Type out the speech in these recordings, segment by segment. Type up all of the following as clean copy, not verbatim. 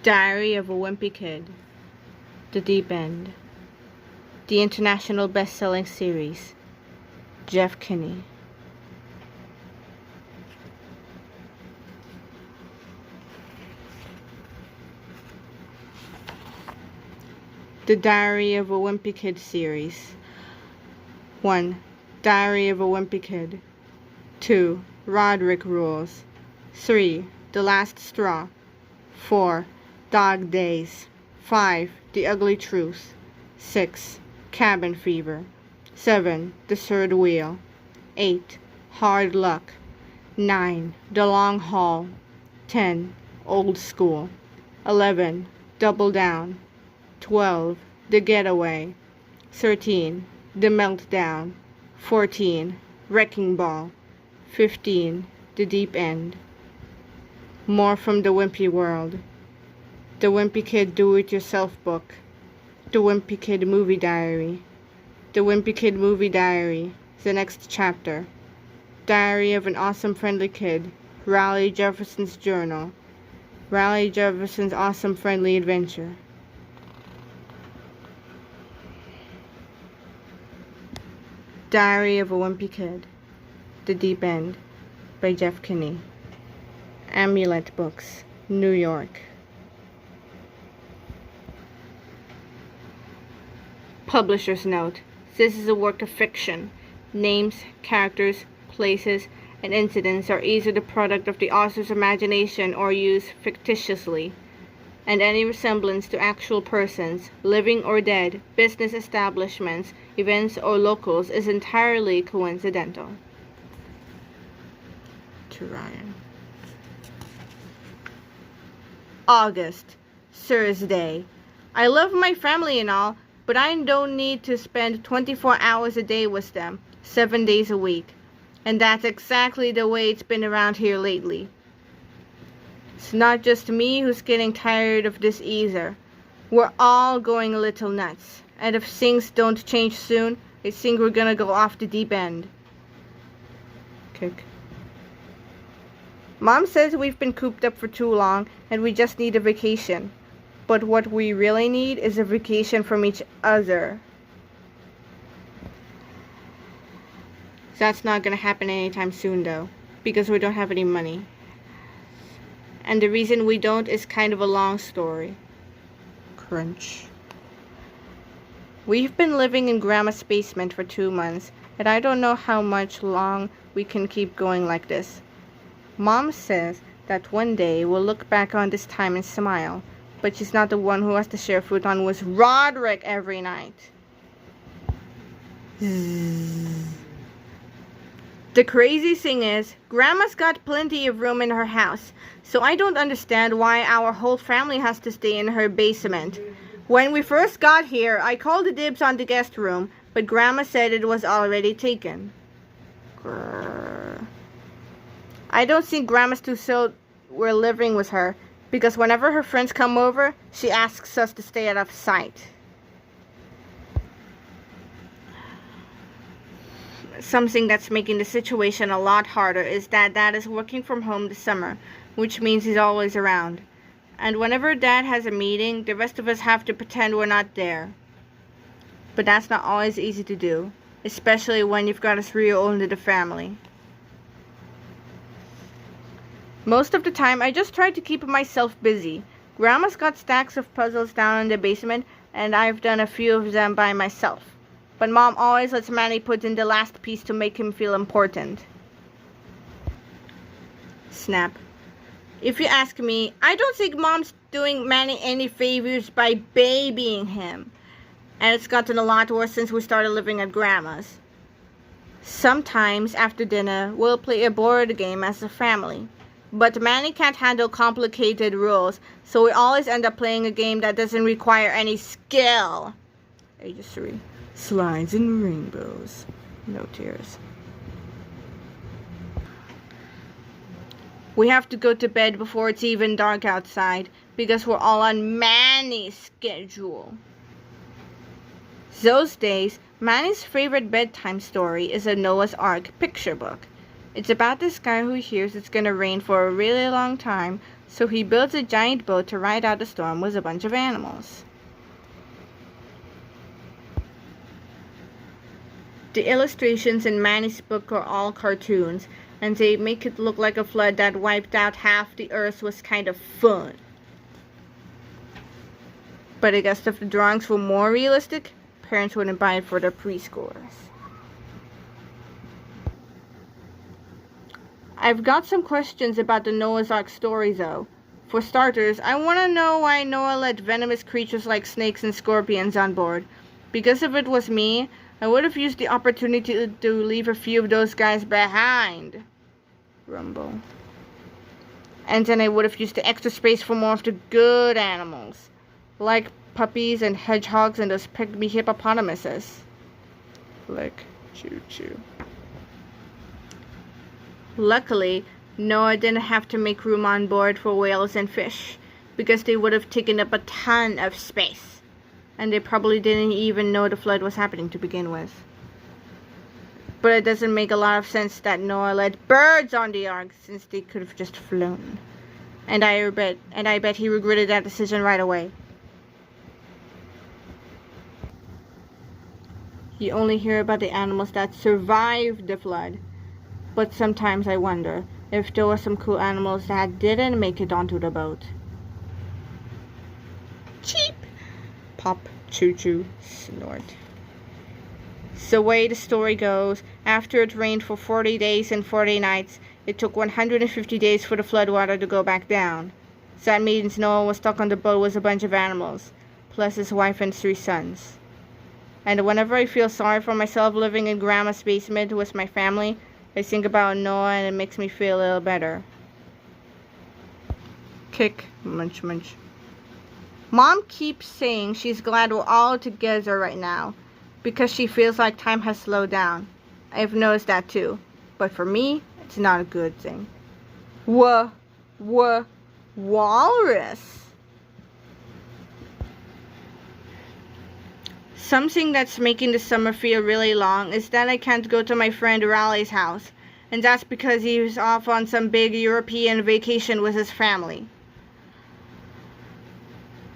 Diary of a Wimpy Kid, The Deep End, the international best-selling series, Jeff Kinney. The Diary of a Wimpy Kid series. 1. Diary of a Wimpy Kid. 2. Roderick Rules. 3. The Last Straw. 4. Dog Days. 5. The Ugly Truth. 6. Cabin Fever. 7. The Third Wheel. 8. Hard Luck. 9. The Long Haul. 10. Old School. 11. Double Down. 12. The Getaway. 13. The Meltdown. 14. Wrecking Ball. 15. The Deep End. More from the Wimpy world. The Wimpy Kid Do-It-Yourself book. The Wimpy Kid Movie Diary. The Wimpy Kid Movie Diary. The next chapter. Diary of an Awesome Friendly Kid. Raleigh Jefferson's Journal. Raleigh Jefferson's Awesome Friendly Adventure. Diary of a Wimpy Kid, The Deep End, by Jeff Kinney. Amulet Books, New York. Publisher's note. This is a work of fiction. Names, characters, places, and incidents are either the product of the author's imagination or used fictitiously, and any resemblance to actual persons, living or dead, business establishments, events, or locals is entirely coincidental. To Ryan. August, Thursday. I love my family and all, but I don't need to spend 24 hours a day with them, 7 days a week. And that's exactly the way it's been around here lately. It's not just me who's getting tired of this either. We're all going a little nuts. And if things don't change soon, I think we're gonna go off the deep end. Kick. Mom says we've been cooped up for too long and we just need a vacation. But what we really need is a vacation from each other. That's not gonna happen anytime soon though, because we don't have any money. And the reason we don't is kind of a long story. Crunch. We've been living in Grandma's basement for 2 months, and I don't know how much long we can keep going like this. Mom says that one day we'll look back on this time and smile, but she's not the one who has to share futon with Roderick every night. The crazy thing is, Grandma's got plenty of room in her house, so I don't understand why our whole family has to stay in her basement. When we first got here, I called the dibs on the guest room, but Grandma said it was already taken. Grrr. I don't think Grandma's too thrilled we're living with her, because whenever her friends come over, she asks us to stay out of sight. Something that's making the situation a lot harder is that Dad is working from home this summer, which means he's always around. And whenever Dad has a meeting, the rest of us have to pretend we're not there. But that's not always easy to do, especially when you've got a 3-year-old in the family. Most of the time, I just try to keep myself busy. Grandma's got stacks of puzzles down in the basement, and I've done a few of them by myself. But Mom always lets Manny put in the last piece to make him feel important. Snap. If you ask me, I don't think Mom's doing Manny any favors by babying him. And it's gotten a lot worse since we started living at Grandma's. Sometimes after dinner, we'll play a board game as a family. But Manny can't handle complicated rules, so we always end up playing a game that doesn't require any skill. Age 3. Slides and rainbows. No tears. We have to go to bed before it's even dark outside because we're all on Manny's schedule. Those days, Manny's favorite bedtime story is a Noah's Ark picture book. It's about this guy who hears it's gonna rain for a really long time, so he builds a giant boat to ride out the storm with a bunch of animals. The illustrations in Manny's book are all cartoons, and they make it look like a flood that wiped out half the earth was kind of fun. But I guess if the drawings were more realistic, parents wouldn't buy it for their preschoolers. I've got some questions about the Noah's Ark story though. For starters, I want to know why Noah let venomous creatures like snakes and scorpions on board. Because if it was me, I would have used the opportunity to leave a few of those guys behind. Rumble. And then I would have used the extra space for more of the good animals. Like puppies and hedgehogs and those pygmy hippopotamuses. Lick, choo choo. Luckily, Noah didn't have to make room on board for whales and fish, because they would have taken up a ton of space. And they probably didn't even know the flood was happening to begin with. But it doesn't make a lot of sense that Noah let birds on the ark, since they could have just flown. And I bet he regretted that decision right away. You only hear about the animals that survived the flood. But sometimes I wonder if there were some cool animals that didn't make it onto the boat. Cheep! Pop, choo-choo, snort. So the way the story goes, after it rained for 40 days and 40 nights, it took 150 days for the floodwater to go back down. So that means Noah was stuck on the boat with a bunch of animals, plus his wife and 3 sons. And whenever I feel sorry for myself living in Grandma's basement with my family, I think about Noah and it makes me feel a little better. Kick, munch, munch. Mom keeps saying she's glad we're all together right now, because she feels like time has slowed down. I've noticed that too, but for me, it's not a good thing. Walrus. Something that's making the summer feel really long is that I can't go to my friend Raleigh's house, and that's because he's off on some big European vacation with his family.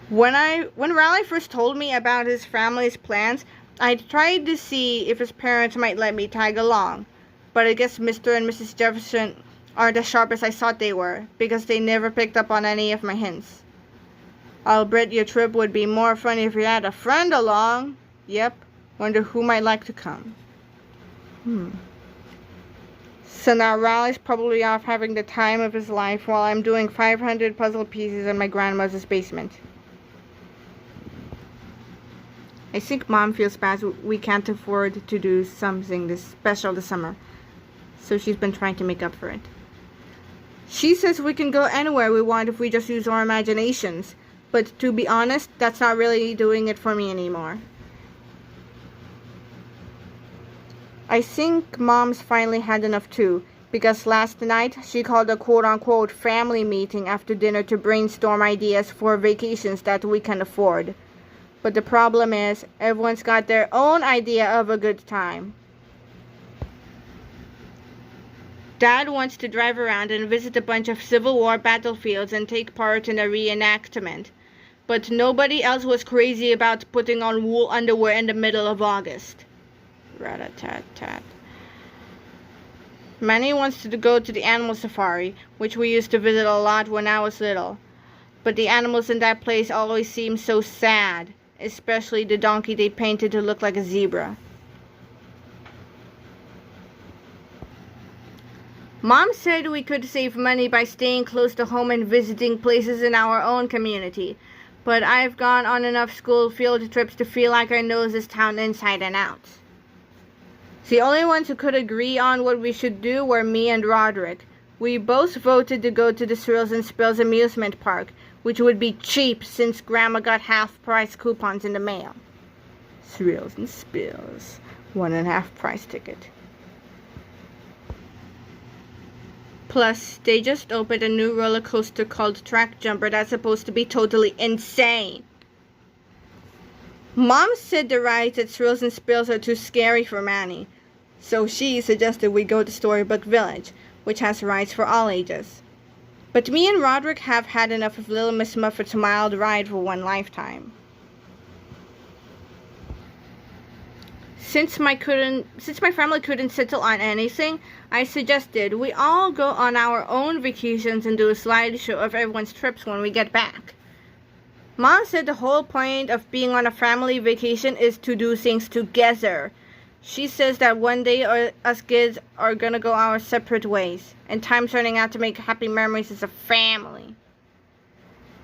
When Raleigh first told me about his family's plans, I tried to see if his parents might let me tag along, but I guess Mr. and Mrs. Jefferson aren't as sharp as I thought they were, because they never picked up on any of my hints. I'll bet your trip would be more fun if you had a friend along. Yep, wonder who might like to come. So now Raleigh's probably off having the time of his life while I'm doing 500 puzzle pieces in my grandmother's basement. I think Mom feels bad we can't afford to do something this special this summer, so she's been trying to make up for it. She says we can go anywhere we want if we just use our imaginations, but to be honest, that's not really doing it for me anymore. I think Mom's finally had enough too, because last night she called a quote-unquote family meeting after dinner to brainstorm ideas for vacations that we can afford. But the problem is, everyone's got their own idea of a good time. Dad wants to drive around and visit a bunch of Civil War battlefields and take part in a reenactment. But nobody else was crazy about putting on wool underwear in the middle of August. Rat-a-tat-tat. Manny wants to go to the animal safari, which we used to visit a lot when I was little. But the animals in that place always seem so sad, especially the donkey they painted to look like a zebra. Mom said we could save money by staying close to home and visiting places in our own community, but I've gone on enough school field trips to feel like I know this town inside and out. The only ones who could agree on what we should do were me and Roderick. We both voted to go to the Thrills and Spills amusement park, which would be cheap since Grandma got half-price coupons in the mail. Thrills and Spills, 1.5 price ticket. Plus, they just opened a new roller coaster called Track Jumper that's supposed to be totally insane. Mom said the rides at Thrills and Spills are too scary for Manny, So she suggested we go to Storybook Village, which has rides for all ages. But me and Roderick have had enough of Little Miss Muffet's mild ride for one lifetime. Since my family couldn't settle on anything, I suggested we all go on our own vacations and do a slideshow of everyone's trips when we get back. Mom said the whole point of being on a family vacation is to do things together. She says that one day us kids are gonna go our separate ways, and time's running out to make happy memories as a family.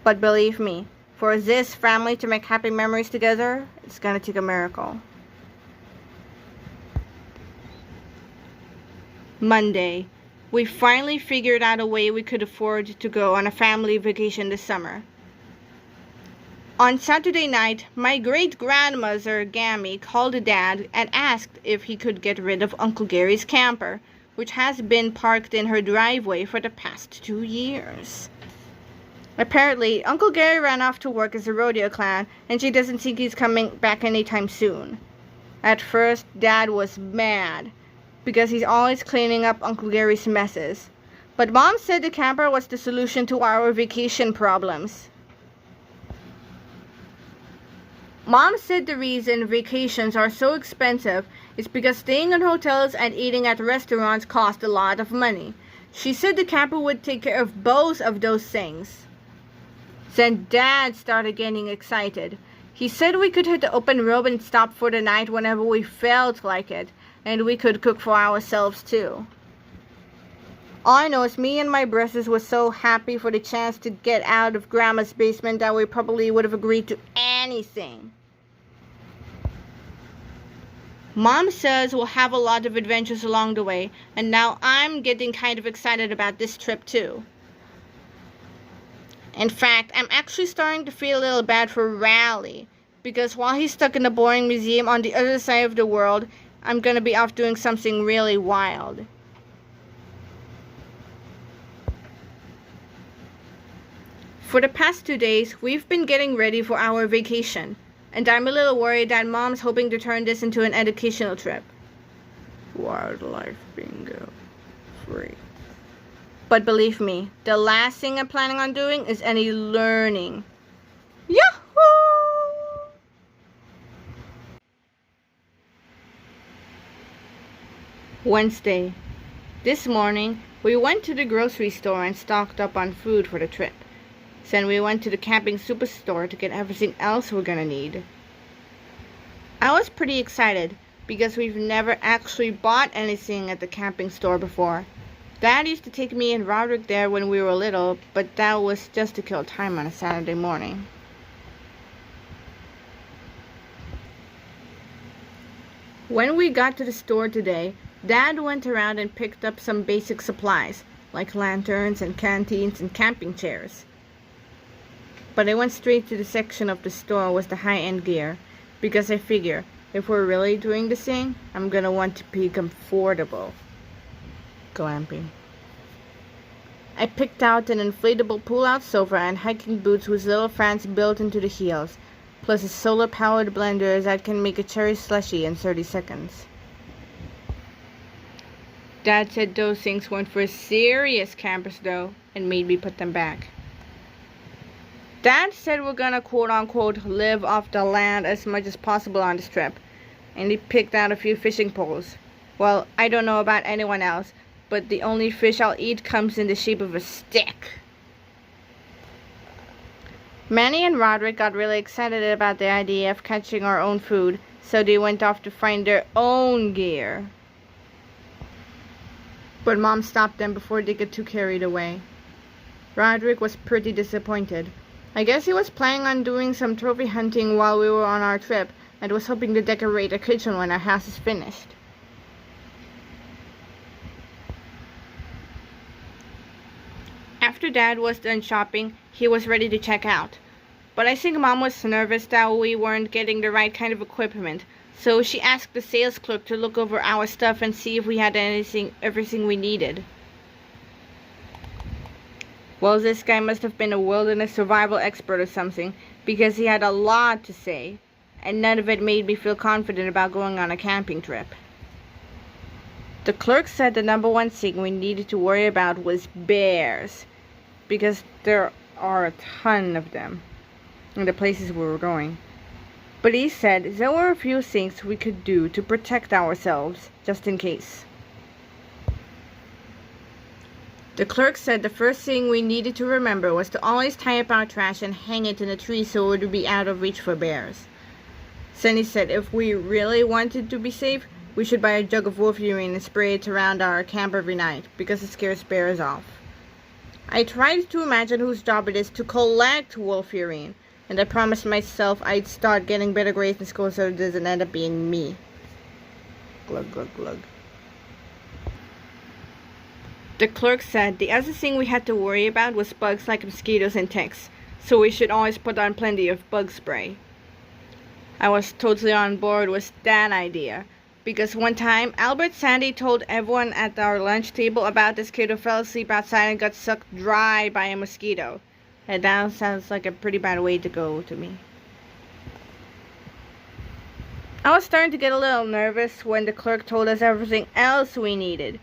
But believe me, for this family to make happy memories together, it's gonna take a miracle. Monday, we finally figured out a way we could afford to go on a family vacation this summer. On Saturday night, my great-grandmother, Gammy, called Dad and asked if he could get rid of Uncle Gary's camper, which has been parked in her driveway for the past 2 years. Apparently, Uncle Gary ran off to work as a rodeo clown, and she doesn't think he's coming back anytime soon. At first, Dad was mad, because he's always cleaning up Uncle Gary's messes. But Mom said the camper was the solution to our vacation problems. Mom said the reason vacations are so expensive is because staying in hotels and eating at restaurants cost a lot of money. She said the camper would take care of both of those things. Then Dad started getting excited. He said we could hit the open road and stop for the night whenever we felt like it, and we could cook for ourselves too. All I know is me and my brothers were so happy for the chance to get out of Grandma's basement that we probably would have agreed to anything. Mom says we'll have a lot of adventures along the way, and now I'm getting kind of excited about this trip too. In fact, I'm actually starting to feel a little bad for Raleigh, because while he's stuck in a boring museum on the other side of the world, I'm gonna be off doing something really wild. For the past 2 days, we've been getting ready for our vacation, and I'm a little worried that Mom's hoping to turn this into an educational trip. Wildlife bingo. Free. But believe me, the last thing I'm planning on doing is any learning. Yahoo! Wednesday. This morning, we went to the grocery store and stocked up on food for the trip. Then we went to the camping superstore to get everything else we're gonna need. I was pretty excited because we've never actually bought anything at the camping store before. Dad used to take me and Roderick there when we were little, but that was just to kill time on a Saturday morning. When we got to the store today, Dad went around and picked up some basic supplies, like lanterns and canteens and camping chairs. But I went straight to the section of the store with the high-end gear, because I figure, if we're really doing this thing, I'm gonna want to be comfortable. Glamping. I picked out an inflatable pull-out sofa and hiking boots with little fans built into the heels, plus a solar-powered blender that can make a cherry slushie in 30 seconds. Dad said those things weren't for serious campers though, and made me put them back. Dad said we're gonna quote-unquote live off the land as much as possible on this trip, and he picked out a few fishing poles. Well, I don't know about anyone else, but the only fish I'll eat comes in the shape of a stick. Manny and Roderick got really excited about the idea of catching our own food, so they went off to find their own gear. But Mom stopped them before they got too carried away. Roderick was pretty disappointed. I guess he was planning on doing some trophy hunting while we were on our trip, and was hoping to decorate a kitchen when our house is finished. After Dad was done shopping, he was ready to check out. But I think Mom was nervous that we weren't getting the right kind of equipment, so she asked the sales clerk to look over our stuff and see if we had everything we needed. Well, this guy must have been a wilderness survival expert or something, because he had a lot to say, and none of it made me feel confident about going on a camping trip. The clerk said the number one thing we needed to worry about was bears, because there are a ton of them in the places we were going. But he said there were a few things we could do to protect ourselves, just in case. The clerk said the first thing we needed to remember was to always tie up our trash and hang it in a tree so it would be out of reach for bears. Then he said if we really wanted to be safe, we should buy a jug of wolf urine and spray it around our camp every night, because it scares bears off. I tried to imagine whose job it is to collect wolf urine, and I promised myself I'd start getting better grades in school so it doesn't end up being me. Glug, glug, glug. The clerk said the other thing we had to worry about was bugs like mosquitoes and ticks, so we should always put on plenty of bug spray. I was totally on board with that idea, because one time Albert Sandy told everyone at our lunch table about this kid who fell asleep outside and got sucked dry by a mosquito. And that sounds like a pretty bad way to go to me. I was starting to get a little nervous when the clerk told us everything else we needed.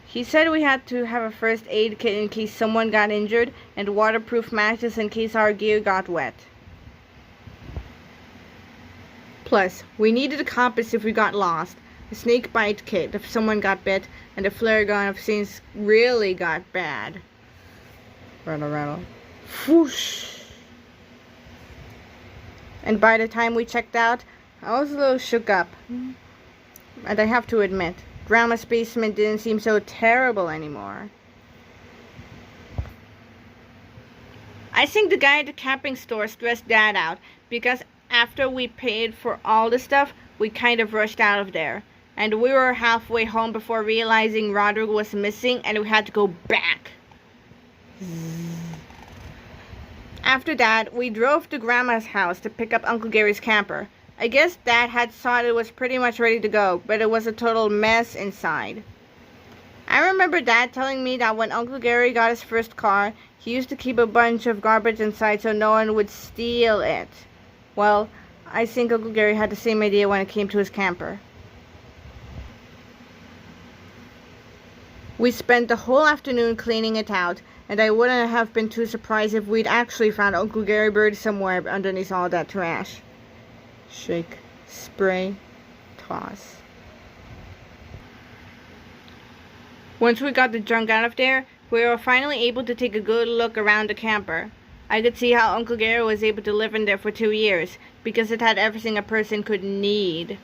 He said we had to have a first aid kit in case someone got injured, and waterproof matches in case our gear got wet. Plus, we needed a compass if we got lost, a snake bite kit if someone got bit, and a flare gun if things really got bad. Rattle, rattle. Whoosh! And by the time we checked out, I was a little shook up. And I have to admit, Grandma's basement didn't seem so terrible anymore. I think the guy at the camping store stressed Dad out, because after we paid for all the stuff, we kind of rushed out of there. And we were halfway home before realizing Roderick was missing and we had to go back. After that, we drove to Grandma's house to pick up Uncle Gary's camper. I guess Dad had thought it was pretty much ready to go, but it was a total mess inside. I remember Dad telling me that when Uncle Gary got his first car, he used to keep a bunch of garbage inside so no one would steal it. Well, I think Uncle Gary had the same idea when it came to his camper. We spent the whole afternoon cleaning it out, and I wouldn't have been too surprised if we'd actually found Uncle Gary buried somewhere underneath all that trash. Shake, spray, toss. Once we got the junk out of there, we were finally able to take a good look around the camper. I could see how Uncle Gary was able to live in there for 2 years, because it had everything a person could need.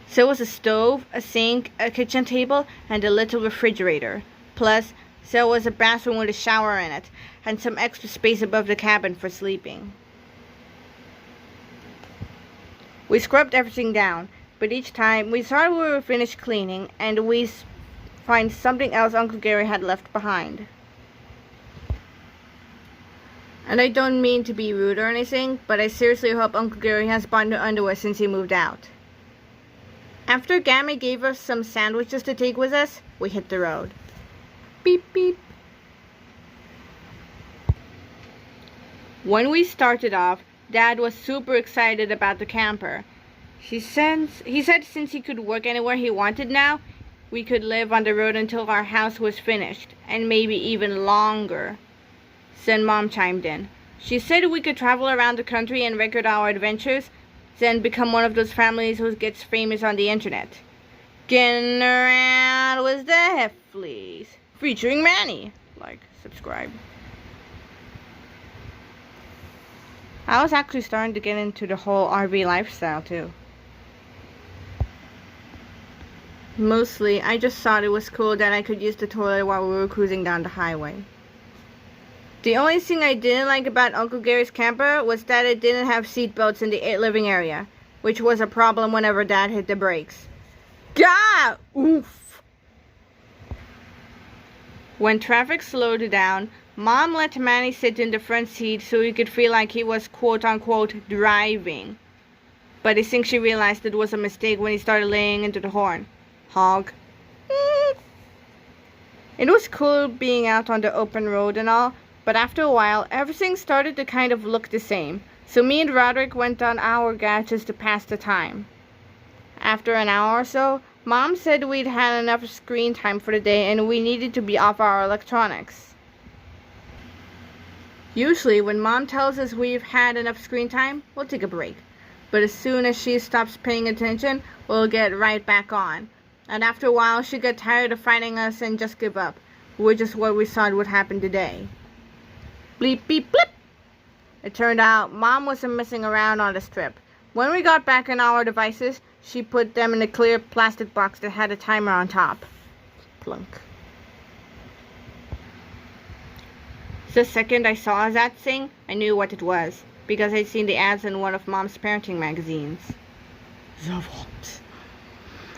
So was a stove, a sink, a kitchen table, and a little refrigerator. Plus, so was a bathroom with a shower in it, and some extra space above the cabin for sleeping. We scrubbed everything down, but each time we thought we were finished cleaning, and we find something else Uncle Gary had left behind. And I don't mean to be rude or anything, but I seriously hope Uncle Gary has bought new underwear since he moved out. After Gammy gave us some sandwiches to take with us, we hit the road. Beep, beep. When we started off, Dad was super excited about the camper. He said since he could work anywhere he wanted now, we could live on the road until our house was finished, and maybe even longer. Then Mom chimed in. She said we could travel around the country and record our adventures, then become one of those families who gets famous on the internet. Getting around with the Heffleys, featuring Manny. Like, subscribe. I was actually starting to get into the whole RV lifestyle too. Mostly, I just thought it was cool that I could use the toilet while we were cruising down the highway. The only thing I didn't like about Uncle Gary's camper was that it didn't have seatbelts in the living area, which was a problem whenever Dad hit the brakes. Gah! Oof! When traffic slowed down, Mom let Manny sit in the front seat so he could feel like he was quote-unquote driving. But I think she realized it was a mistake when he started laying into the horn. Honk. It was cool being out on the open road and all, but after a while, everything started to kind of look the same. So me and Roderick went on our gadgets to pass the time. After an hour or so, Mom said we'd had enough screen time for the day and we needed to be off our electronics. Usually, when Mom tells us we've had enough screen time, we'll take a break. But as soon as she stops paying attention, we'll get right back on. And after a while, she'll get tired of fighting us and just give up, which is what we thought would happen today. Bleep, beep, blip! It turned out Mom wasn't messing around on the strip. When we got back on our devices, she put them in a clear plastic box that had a timer on top. Plunk. The second I saw that thing, I knew what it was, because I'd seen the ads in one of Mom's parenting magazines. The what?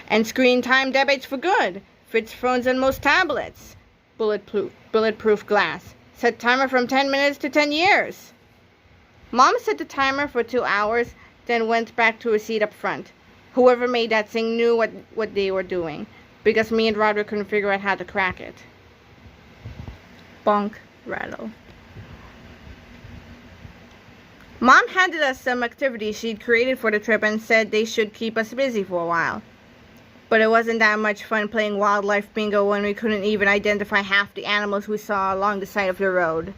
And screen time debates for good. Fits phones and most tablets. Bulletproof glass. Set timer from 10 minutes to 10 years. Mom set the timer for 2 hours, then went back to a seat up front. Whoever made that thing knew what they were doing, because me and Roderick couldn't figure out how to crack it. Bonk, rattle. Mom handed us some activities she'd created for the trip and said they should keep us busy for a while. But it wasn't that much fun playing wildlife bingo when we couldn't even identify half the animals we saw along the side of the road.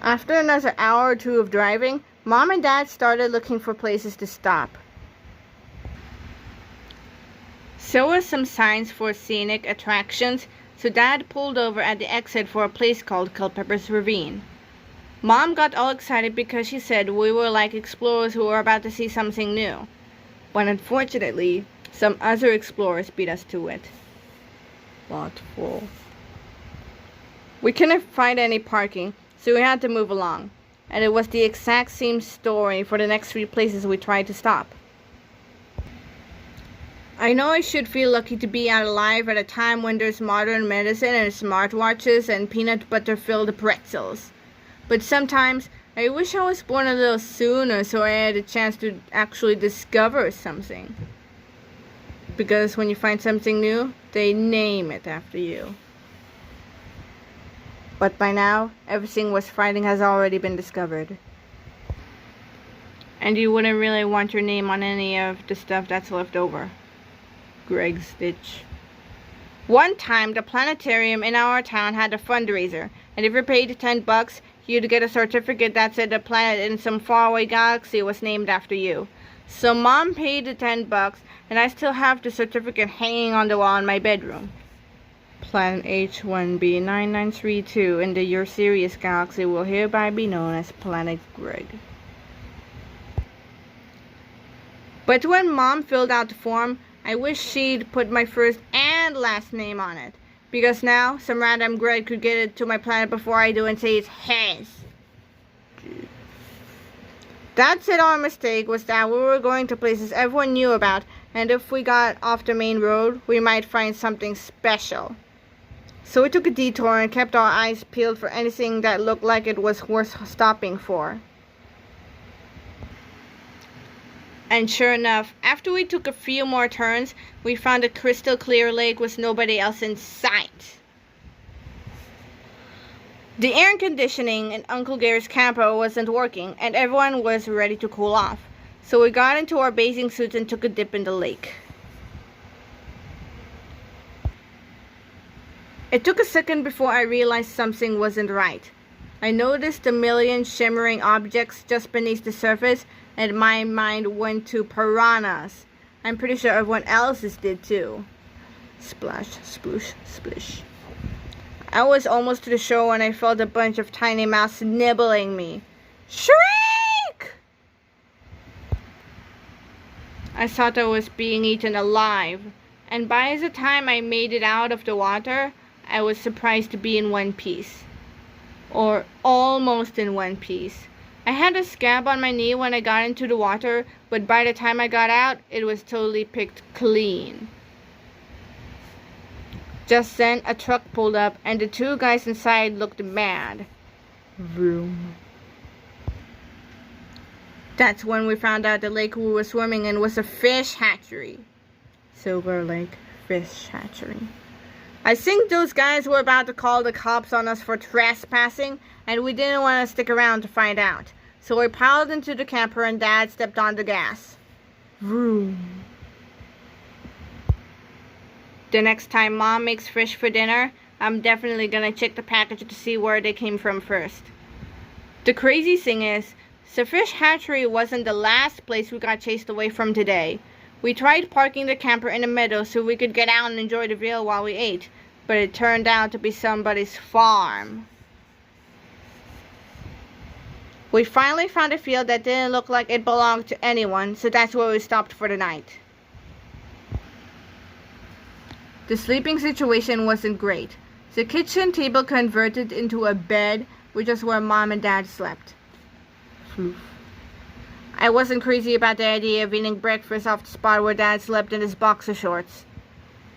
After another hour or two of driving, Mom and Dad started looking for places to stop. There were some signs for scenic attractions, so Dad pulled over at the exit for a place called Culpeper's Ravine. Mom got all excited because she said we were like explorers who were about to see something new. But unfortunately, some other explorers beat us to it. Lot full. We couldn't find any parking, so we had to move along. And it was the exact same story for the next 3 places we tried to stop. I know I should feel lucky to be out alive at a time when there's modern medicine and smartwatches and peanut butter-filled pretzels. But sometimes, I wish I was born a little sooner so I had a chance to actually discover something. Because when you find something new, they name it after you. But by now, everything worth finding has already been discovered. And you wouldn't really want your name on any of the stuff that's left over. Greg Stitch. One time, the planetarium in our town had a fundraiser, and if you paid $10, you'd get a certificate that said a planet in some faraway galaxy was named after you. So Mom paid the $10, and I still have the certificate hanging on the wall in my bedroom. Planet H1b9932 in the Your Sirius galaxy will hereby be known as Planet Greg. But when Mom filled out the form, I wish she'd put my first and last name on it. Because now, some random Greg could get it to my planet before I do and say it's his. That's it, our mistake was that we were going to places everyone knew about, and if we got off the main road, we might find something special. So we took a detour and kept our eyes peeled for anything that looked like it was worth stopping for. And sure enough, after we took a few more turns, we found a crystal clear lake with nobody else in sight. The air conditioning in Uncle Gary's camper wasn't working, and everyone was ready to cool off. So we got into our bathing suits and took a dip in the lake. It took a second before I realized something wasn't right. I noticed a million shimmering objects just beneath the surface, and my mind went to piranhas. I'm pretty sure everyone else's did too. Splash, sploosh, splish. I was almost to the shore when I felt a bunch of tiny mouths nibbling me. Shriek! I thought I was being eaten alive, and by the time I made it out of the water, I was surprised to be in one piece. Or almost in one piece. I had a scab on my knee when I got into the water, but by the time I got out, it was totally picked clean. Just then, a truck pulled up, and the 2 guys inside looked mad. Vroom. That's when we found out the lake we were swimming in was a fish hatchery. Silver Lake Fish Hatchery. I think those guys were about to call the cops on us for trespassing, and we didn't want to stick around to find out. So we piled into the camper and Dad stepped on the gas. Vroom. The next time Mom makes fish for dinner, I'm definitely gonna check the package to see where they came from first. The crazy thing is, the fish hatchery wasn't the last place we got chased away from today. We tried parking the camper in the meadow so we could get out and enjoy the view while we ate, but it turned out to be somebody's farm. We finally found a field that didn't look like it belonged to anyone, so that's where we stopped for the night. The sleeping situation wasn't great. The kitchen table converted into a bed, which is where Mom and Dad slept. I wasn't crazy about the idea of eating breakfast off the spot where Dad slept in his boxer shorts.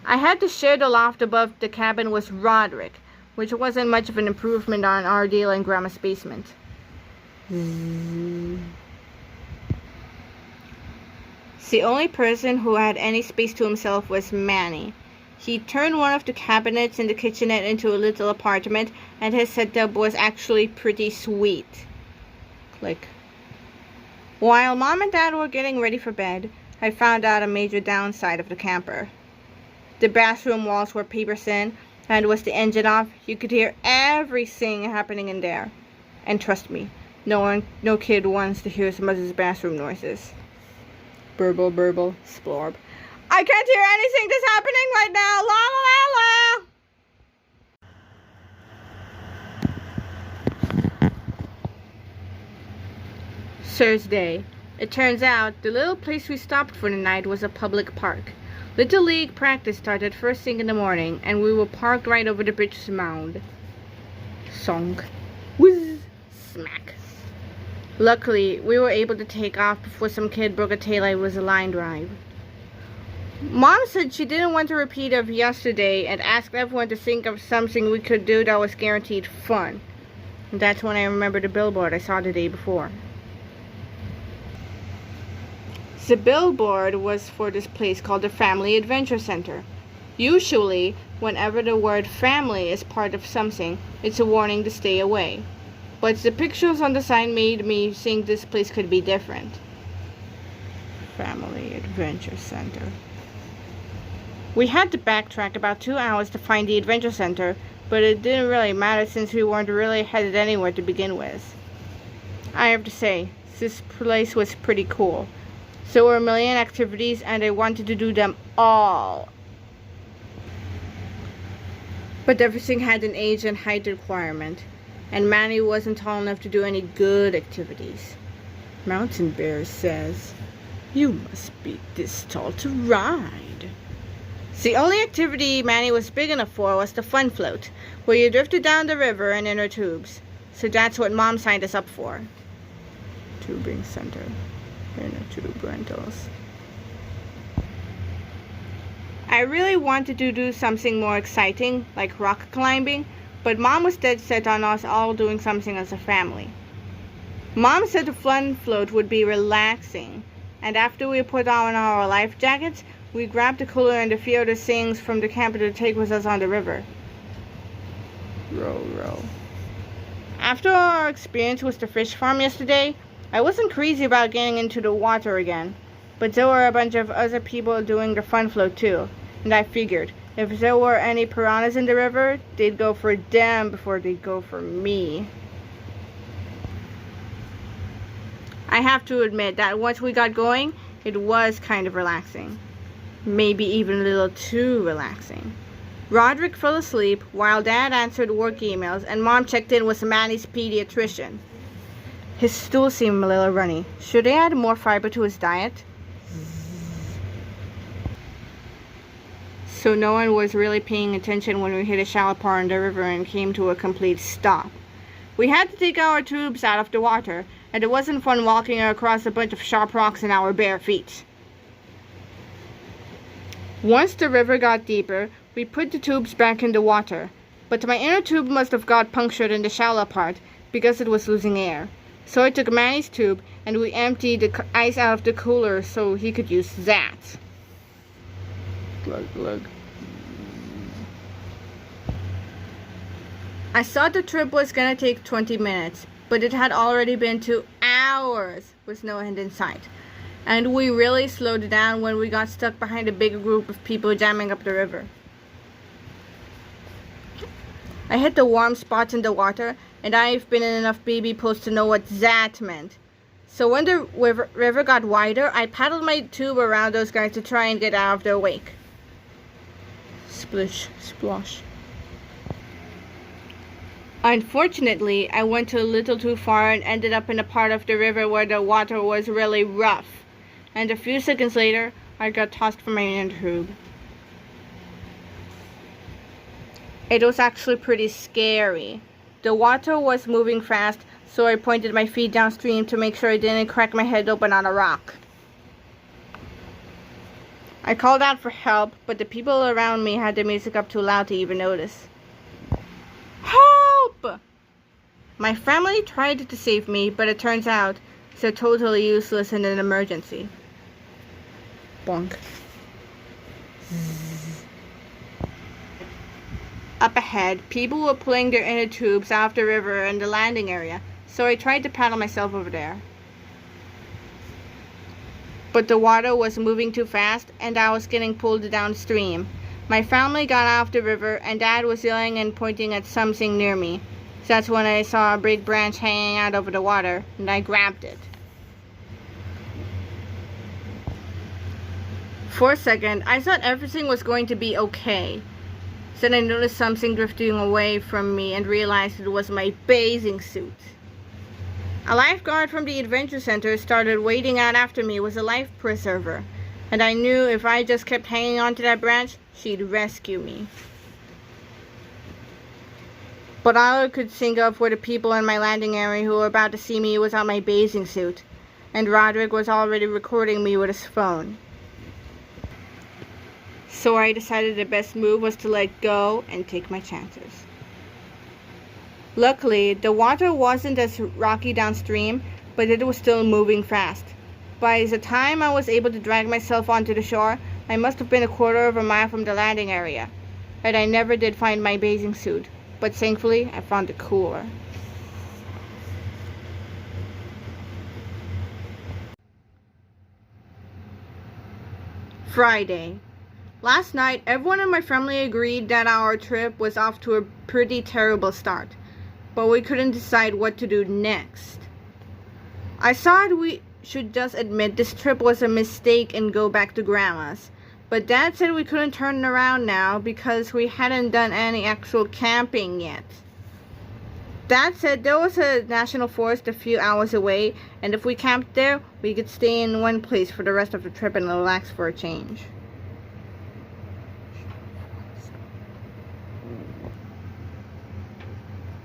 I had to share the loft above the cabin with Roderick, which wasn't much of an improvement on our deal in Grandma's basement. The only person who had any space to himself was Manny. He turned one of the cabinets in the kitchenette into a little apartment, and his setup was actually pretty sweet. Click. While Mom and Dad were getting ready for bed, I found out a major downside of the camper. The bathroom walls were paper thin, and with the engine off, you could hear everything happening in there. And trust me, no kid wants to hear his mother's bathroom noises. Burble, burble, splorb. I can't hear anything that's happening right now. La la la la. Thursday. It turns out the little place we stopped for the night was a public park. Little League practice started first thing in the morning, and we were parked right over the bridge's mound. Song. Whiz. Smack. Luckily, we were able to take off before some kid broke a taillight with a line drive. Mom said she didn't want to repeat of yesterday and asked everyone to think of something we could do that was guaranteed fun. And that's when I remembered the billboard I saw the day before. The billboard was for this place called the Family Adventure Center. Usually, whenever the word family is part of something, it's a warning to stay away. But the pictures on the sign made me think this place could be different. Family Adventure Center. We had to backtrack about 2 hours to find the Adventure Center, but it didn't really matter since we weren't really headed anywhere to begin with. I have to say, this place was pretty cool. There were a million activities and I wanted to do them all. But everything had an age and height requirement, and Manny wasn't tall enough to do any good activities. Mountain Bear says, "You must be this tall to ride." The only activity Manny was big enough for was the fun float, where you drifted down the river in inner tubes. So that's what Mom signed us up for. Tubing Center. Inner tube rentals. I really wanted to do something more exciting, like rock climbing, but Mom was dead set on us all doing something as a family. Mom said the fun float would be relaxing, and after we put on our life jackets, we grabbed a cooler and a few other things from the camper to take with us on the river. Row, row. After our experience with the fish farm yesterday, I wasn't crazy about getting into the water again, but there were a bunch of other people doing the fun float too, and I figured if there were any piranhas in the river, they'd go for them before they'd go for me. I have to admit that once we got going, it was kind of relaxing. Maybe even a little too relaxing. Roderick fell asleep while Dad answered work emails and Mom checked in with Manny's pediatrician. His stool seemed a little runny. Should I add more fiber to his diet? So no one was really paying attention when we hit a shallow part in the river and came to a complete stop. We had to take our tubes out of the water, and it wasn't fun walking across a bunch of sharp rocks in our bare feet. Once the river got deeper, we put the tubes back in the water, but my inner tube must have got punctured in the shallow part because it was losing air. So I took Manny's tube and we emptied the ice out of the cooler so he could use that. Glug, glug. I thought the trip was gonna take 20 minutes, but it had already been 2 hours with no end in sight. And we really slowed down when we got stuck behind a big group of people jamming up the river. I hit the warm spots in the water, and I've been in enough baby pools to know what that meant. So when the river got wider, I paddled my tube around those guys to try and get out of their wake. Splish, splosh. Unfortunately, I went a little too far and ended up in a part of the river where the water was really rough. And a few seconds later, I got tossed from my inner tube. It was actually pretty scary. The water was moving fast, so I pointed my feet downstream to make sure I didn't crack my head open on a rock. I called out for help, but the people around me had the music up too loud to even notice. Help! My family tried to save me, but it turns out they're totally useless in an emergency. Bonk. Up ahead, people were pulling their inner tubes out of the river in the landing area, so I tried to paddle myself over there. But the water was moving too fast, and I was getting pulled downstream. My family got out of the river, and Dad was yelling and pointing at something near me. So that's when I saw a big branch hanging out over the water, and I grabbed it. For a second, I thought everything was going to be okay. Then I noticed something drifting away from me and realized it was my bathing suit. A lifeguard from the adventure center started wading out after me with a life preserver, and I knew if I just kept hanging onto that branch, she'd rescue me. But all I could think of were the people in my landing area who were about to see me without my bathing suit, and Roderick was already recording me with his phone. So I decided the best move was to let go and take my chances. Luckily, the water wasn't as rocky downstream, but it was still moving fast. By the time I was able to drag myself onto the shore, I must have been a quarter of a mile from the landing area. And I never did find my bathing suit, but thankfully I found it cooler. Friday. Last night, everyone in my family agreed that our trip was off to a pretty terrible start, but we couldn't decide what to do next. I thought we should just admit this trip was a mistake and go back to Grandma's, but Dad said we couldn't turn around now because we hadn't done any actual camping yet. Dad said there was a national forest a few hours away, and if we camped there, we could stay in one place for the rest of the trip and relax for a change.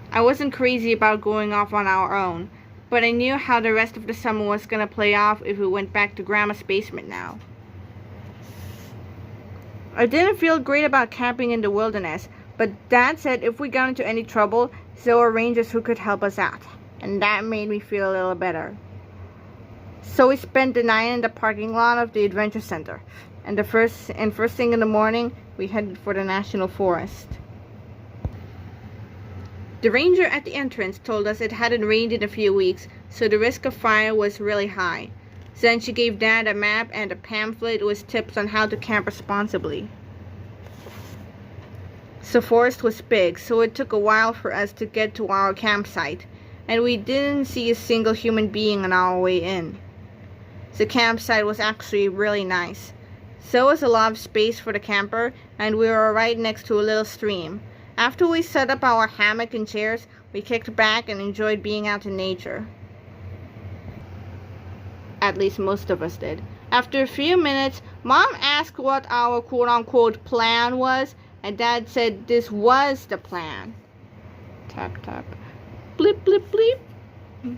I wasn't crazy about going off on our own, but I knew how the rest of the summer was going to play off if we went back to Grandma's basement now. I didn't feel great about camping in the wilderness, but Dad said if we got into any trouble, there were rangers who could help us out, and that made me feel a little better. So we spent the night in the parking lot of the adventure center, and first thing in the morning, we headed for the national forest. The ranger at the entrance told us it hadn't rained in a few weeks, so the risk of fire was really high. Then she gave Dad a map and a pamphlet with tips on how to camp responsibly. The forest was big, so it took a while for us to get to our campsite, and we didn't see a single human being on our way in. The campsite was actually really nice. There was a lot of space for the camper, and we were right next to a little stream. After we set up our hammock and chairs, we kicked back and enjoyed being out in nature. At least most of us did. After a few minutes, Mom asked what our quote-unquote plan was, and Dad said this was the plan. Tap, tap. Blip, blip, bleep.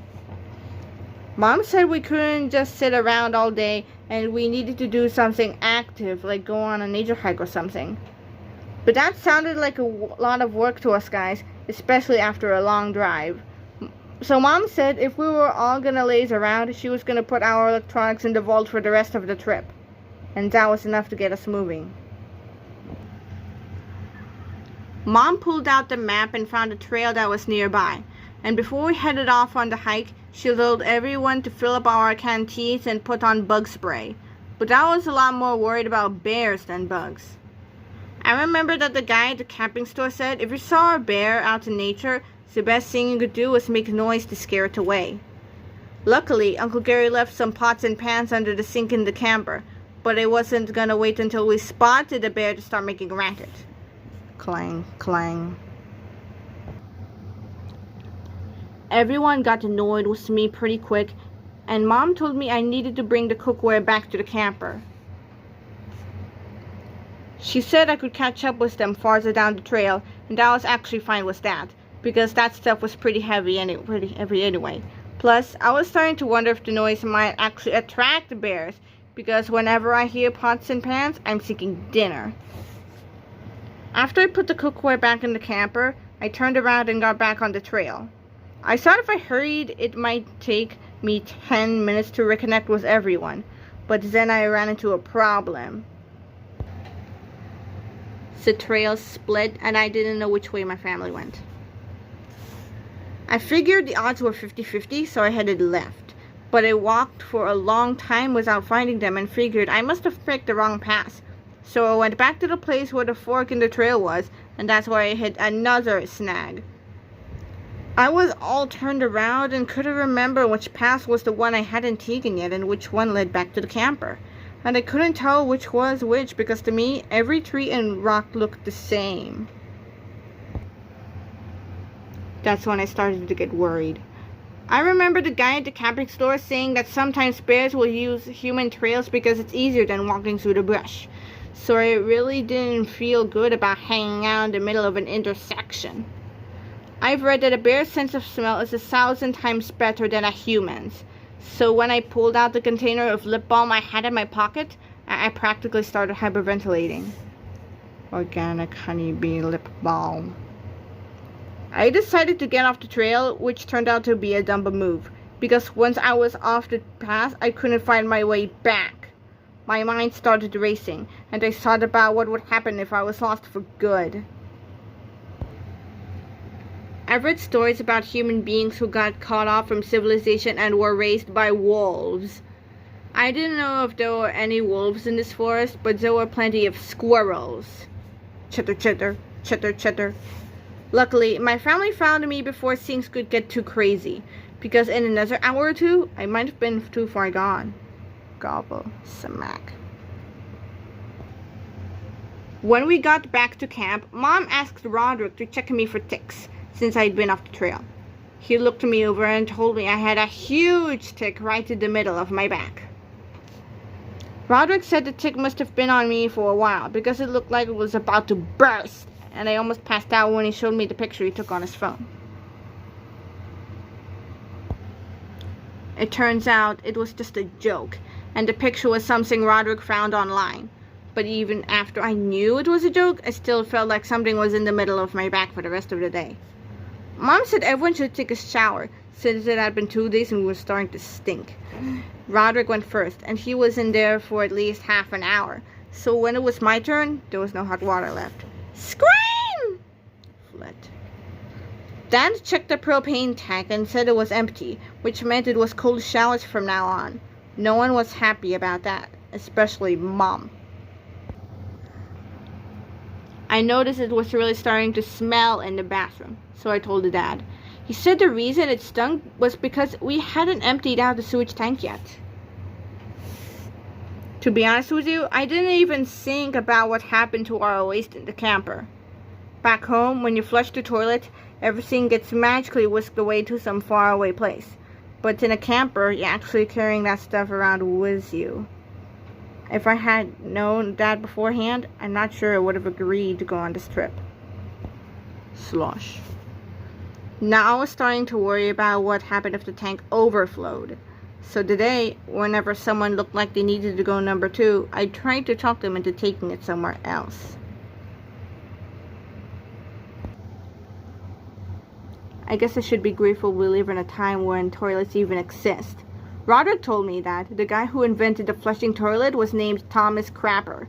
Mom said we couldn't just sit around all day, and we needed to do something active, like go on a nature hike or something. But that sounded like a lot of work to us guys, especially after a long drive. So Mom said if we were all gonna laze around, she was gonna put our electronics in the vault for the rest of the trip. And that was enough to get us moving. Mom pulled out the map and found a trail that was nearby. And before we headed off on the hike, she told everyone to fill up our canteens and put on bug spray. But I was a lot more worried about bears than bugs. I remember that the guy at the camping store said if you saw a bear out in nature, the best thing you could do was make noise to scare it away. Luckily, Uncle Gary left some pots and pans under the sink in the camper, but I wasn't gonna wait until we spotted the bear to start making a racket. Clang, clang. Everyone got annoyed with me pretty quick, and Mom told me I needed to bring the cookware back to the camper. She said I could catch up with them farther down the trail, and I was actually fine with that, because that stuff was pretty heavy anyway. Plus, I was starting to wonder if the noise might actually attract the bears, because whenever I hear pots and pans, I'm thinking dinner. After I put the cookware back in the camper, I turned around and got back on the trail. I thought if I hurried, it might take me 10 minutes to reconnect with everyone, but then I ran into a problem. The trail split, and I didn't know which way my family went. I figured the odds were 50-50, so I headed left. But I walked for a long time without finding them and figured I must have picked the wrong path. So I went back to the place where the fork in the trail was, and that's where I hit another snag. I was all turned around and couldn't remember which path was the one I hadn't taken yet and which one led back to the camper. And I couldn't tell which was which because to me, every tree and rock looked the same. That's when I started to get worried. I remember the guy at the camping store saying that sometimes bears will use human trails because it's easier than walking through the brush. So I really didn't feel good about hanging out in the middle of an intersection. I've read that a bear's sense of smell is 1,000 times better than a human's. So when I pulled out the container of lip balm I had in my pocket, I practically started hyperventilating. Organic honeybee lip balm. I decided to get off the trail, which turned out to be a dumb move, because once I was off the path, I couldn't find my way back. My mind started racing, and I thought about what would happen if I was lost for good. I've read stories about human beings who got cut off from civilization and were raised by wolves. I didn't know if there were any wolves in this forest, but there were plenty of squirrels. Chitter, chitter, chitter, chitter. Luckily, my family found me before things could get too crazy, because in another hour or two, I might have been too far gone. Gobble, smack. When we got back to camp, Mom asked Roderick to check me for ticks, since I'd been off the trail. He looked me over and told me I had a huge tick right in the middle of my back. Roderick said the tick must have been on me for a while because it looked like it was about to burst, and I almost passed out when he showed me the picture he took on his phone. It turns out it was just a joke, and the picture was something Roderick found online. But even after I knew it was a joke, I still felt like something was in the middle of my back for the rest of the day. Mom said everyone should take a shower, since it had been 2 days and we were starting to stink. Roderick went first, and he was in there for at least half an hour. So when it was my turn, there was no hot water left. Scream! Fled. Dad checked the propane tank and said it was empty, which meant it was cold showers from now on. No one was happy about that, especially Mom. I noticed it was really starting to smell in the bathroom, so I told the dad. He said the reason it stunk was because we hadn't emptied out the sewage tank yet. To be honest with you, I didn't even think about what happened to our waste in the camper. Back home, when you flush the toilet, everything gets magically whisked away to some faraway place. But in a camper, you're actually carrying that stuff around with you. If I had known that beforehand, I'm not sure I would have agreed to go on this trip. Slosh. Now I was starting to worry about what happened if the tank overflowed. So today, whenever someone looked like they needed to go number 2, I tried to talk them into taking it somewhere else. I guess I should be grateful we live in a time when toilets even exist. Roderick told me that the guy who invented the flushing toilet was named Thomas Crapper.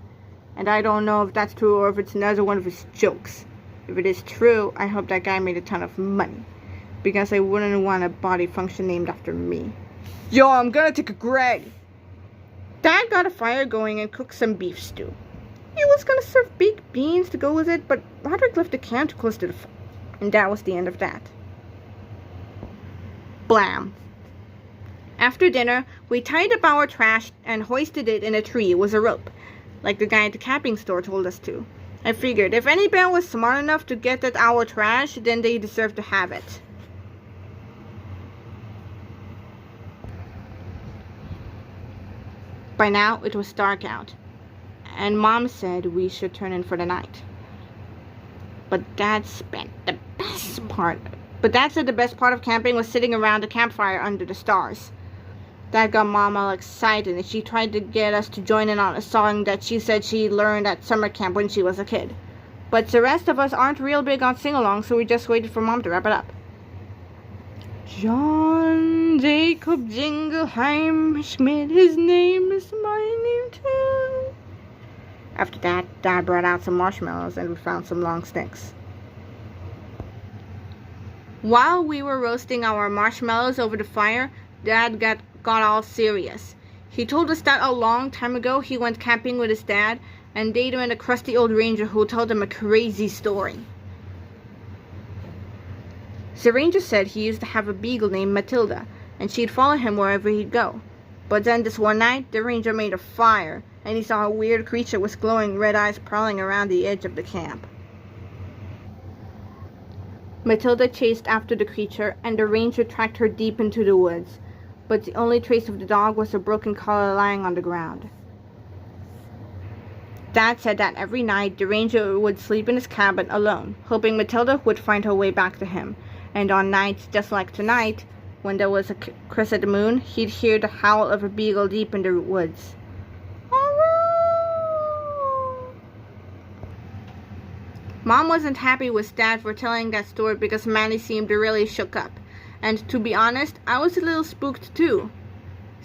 And I don't know if that's true or if it's another one of his jokes. If it is true, I hope that guy made a ton of money. Because I wouldn't want a body function named after me. Yo, I'm gonna take a Greg! Dad got a fire going and cooked some beef stew. he was gonna serve baked beans to go with it, but Roderick left the can too close to the fire, and that was the end of that. Blam. After dinner, we tied up our trash and hoisted it in a tree with a rope, like the guy at the camping store told us to. I figured if any bear was smart enough to get at our trash, then they deserved to have it. By now, it was dark out, and Mom said we should turn in for the night. But Dad said the best part of camping was sitting around a campfire under the stars. That got Mom all excited, and she tried to get us to join in on a song that she said she learned at summer camp when she was a kid. But the rest of us aren't real big on sing-along, so we just waited for Mom to wrap it up. John Jacob Jingleheimer Schmidt, his name is my name too. After that, Dad brought out some marshmallows and we found some long sticks. While we were roasting our marshmallows over the fire, Dad got all serious. He told us that a long time ago he went camping with his dad, and they met a crusty old ranger who told him a crazy story. The ranger said he used to have a beagle named Matilda, and she'd follow him wherever he'd go. But then this one night, the ranger made a fire, and he saw a weird creature with glowing red eyes prowling around the edge of the camp. Matilda chased after the creature, and the ranger tracked her deep into the woods, but the only trace of the dog was a broken collar lying on the ground. Dad said that every night the ranger would sleep in his cabin alone, hoping Matilda would find her way back to him. And on nights just like tonight, when there was a crescent moon, he'd hear the howl of a beagle deep in the woods. Mom wasn't happy with Dad for telling that story because Manny seemed really shook up. And to be honest, I was a little spooked too.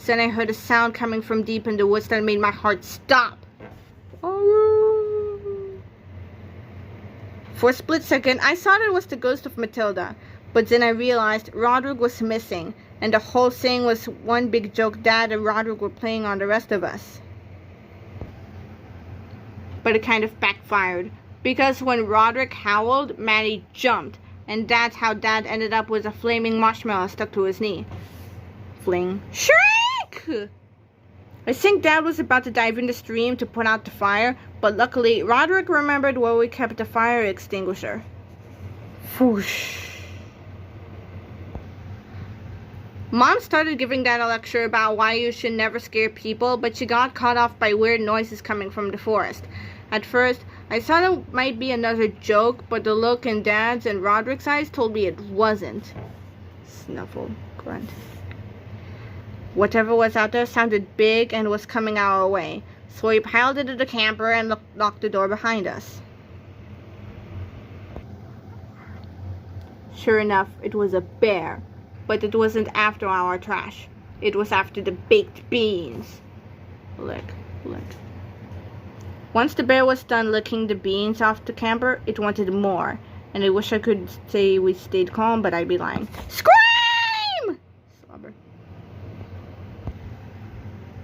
Then I heard a sound coming from deep in the woods that made my heart stop. For a split second, I thought it was the ghost of Matilda. But then I realized Roderick was missing, and the whole thing was one big joke Dad and Roderick were playing on the rest of us. But it kind of backfired, because when Roderick howled, Manny jumped, and that's how Dad ended up with a flaming marshmallow stuck to his knee. Fling. Shriek! I think Dad was about to dive in the stream to put out the fire, but luckily Roderick remembered where we kept the fire extinguisher. Whoosh. Mom started giving Dad a lecture about why you should never scare people, but she got caught off by weird noises coming from the forest. At first, I thought it might be another joke, but the look in Dad's and Roderick's eyes told me it wasn't. Snuffle, grunt. Whatever was out there sounded big and was coming our way, so we piled into the camper and locked the door behind us. Sure enough, it was a bear. But it wasn't after our trash. It was after the baked beans. Lick, lick. Once the bear was done licking the beans off the camper, it wanted more. And I wish I could say we stayed calm, but I'd be lying. Scream! Slobber.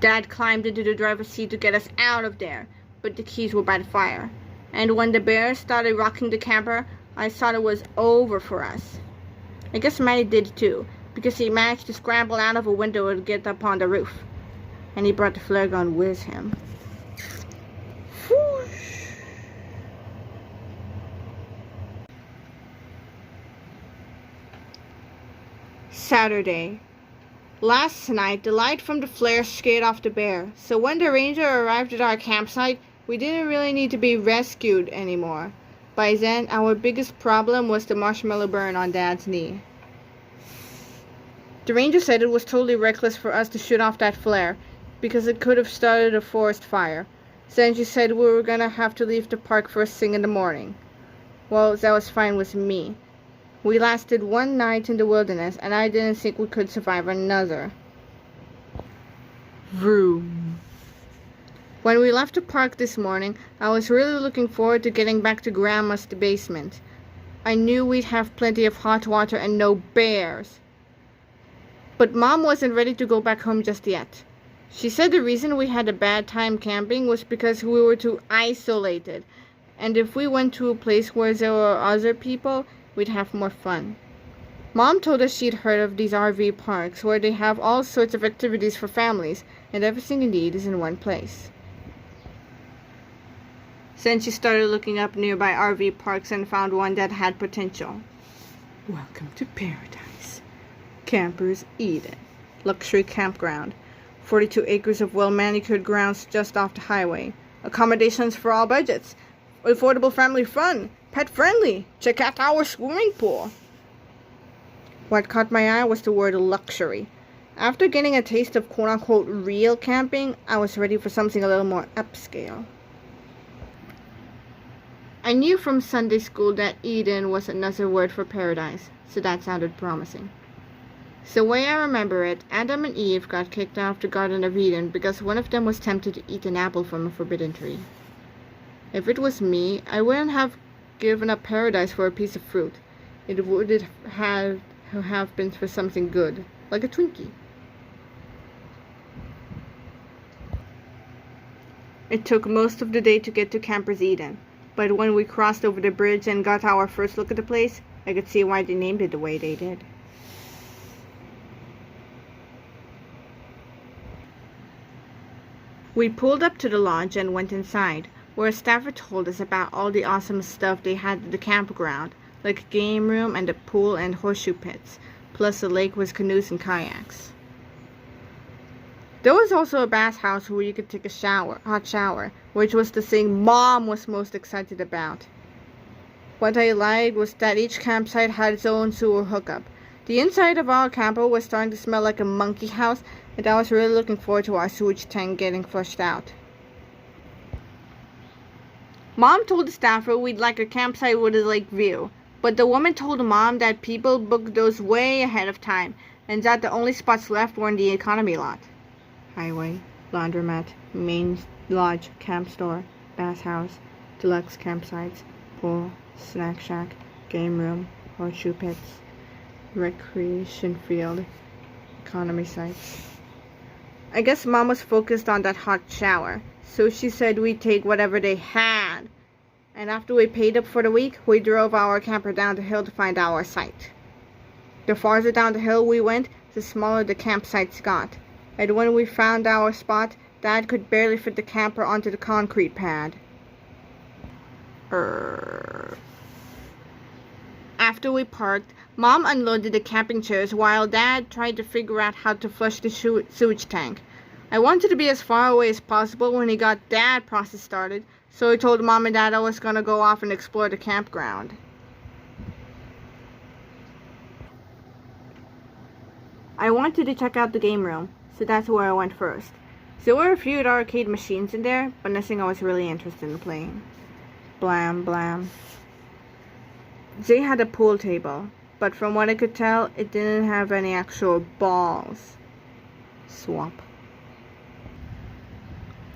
Dad climbed into the driver's seat to get us out of there, but the keys were by the fire. And when the bear started rocking the camper, I thought it was over for us. I guess Manny did too, because he managed to scramble out of a window and get up on the roof. And he brought the flare gun with him. Whoosh. Saturday. Last night, the light from the flare scared off the bear, so when the ranger arrived at our campsite, we didn't really need to be rescued anymore. By then, our biggest problem was the marshmallow burn on Dad's knee. The ranger said it was totally reckless for us to shoot off that flare, because it could have started a forest fire. Then she said we were gonna have to leave the park first thing in the morning. Well, that was fine with me. We lasted one night in the wilderness, and I didn't think we could survive another. Vroom. When we left the park this morning, I was really looking forward to getting back to Grandma's basement. I knew we'd have plenty of hot water and no bears. But Mom wasn't ready to go back home just yet. She said the reason we had a bad time camping was because we were too isolated, and if we went to a place where there were other people, we'd have more fun. Mom told us she'd heard of these RV parks where they have all sorts of activities for families, and everything you need is in one place. Then she started looking up nearby RV parks and found one that had potential. Welcome to paradise. Campers Eden. Luxury campground. 42 acres of well-manicured grounds just off the highway. Accommodations for all budgets. Affordable family fun. Pet-friendly. Check out our swimming pool. What caught my eye was the word luxury. After getting a taste of quote-unquote real camping, I was ready for something a little more upscale. I knew from Sunday school that Eden was another word for paradise, so that sounded promising. The way I remember it, Adam and Eve got kicked out of the Garden of Eden because one of them was tempted to eat an apple from a forbidden tree. If it was me, I wouldn't have given up paradise for a piece of fruit. It would have been for something good, like a Twinkie. It took most of the day to get to Campers Eden, but when we crossed over the bridge and got our first look at the place, I could see why they named it the way they did. We pulled up to the lodge and went inside, where a staffer told us about all the awesome stuff they had at the campground, like a game room and a pool and horseshoe pits, plus a lake with canoes and kayaks. There was also a bathhouse where you could take a hot shower, which was the thing Mom was most excited about. What I liked was that each campsite had its own sewer hookup. The inside of our camper was starting to smell like a monkey house, and I was really looking forward to our sewage tank getting flushed out. Mom told the staffer we'd like a campsite with a lake view, but the woman told Mom that people booked those way ahead of time, and that the only spots left were in the economy lot. Highway, laundromat, main lodge, camp store, bathhouse, deluxe campsites, pool, snack shack, game room, horseshoe pits, recreation field, economy sites. I guess Mom was focused on that hot shower, so she said we'd take whatever they had. And after we paid up for the week, we drove our camper down the hill to find our site. The farther down the hill we went, the smaller the campsites got. And when we found our spot, Dad could barely fit the camper onto the concrete pad. After we parked, Mom unloaded the camping chairs while Dad tried to figure out how to flush the sewage tank. I wanted to be as far away as possible when he got that process started, so I told Mom and Dad I was going to go off and explore the campground. I wanted to check out the game room, so that's where I went first. There were a few arcade machines in there, but nothing I was really interested in playing. Blam, blam. They had a pool table, but from what I could tell, it didn't have any actual balls. Swap.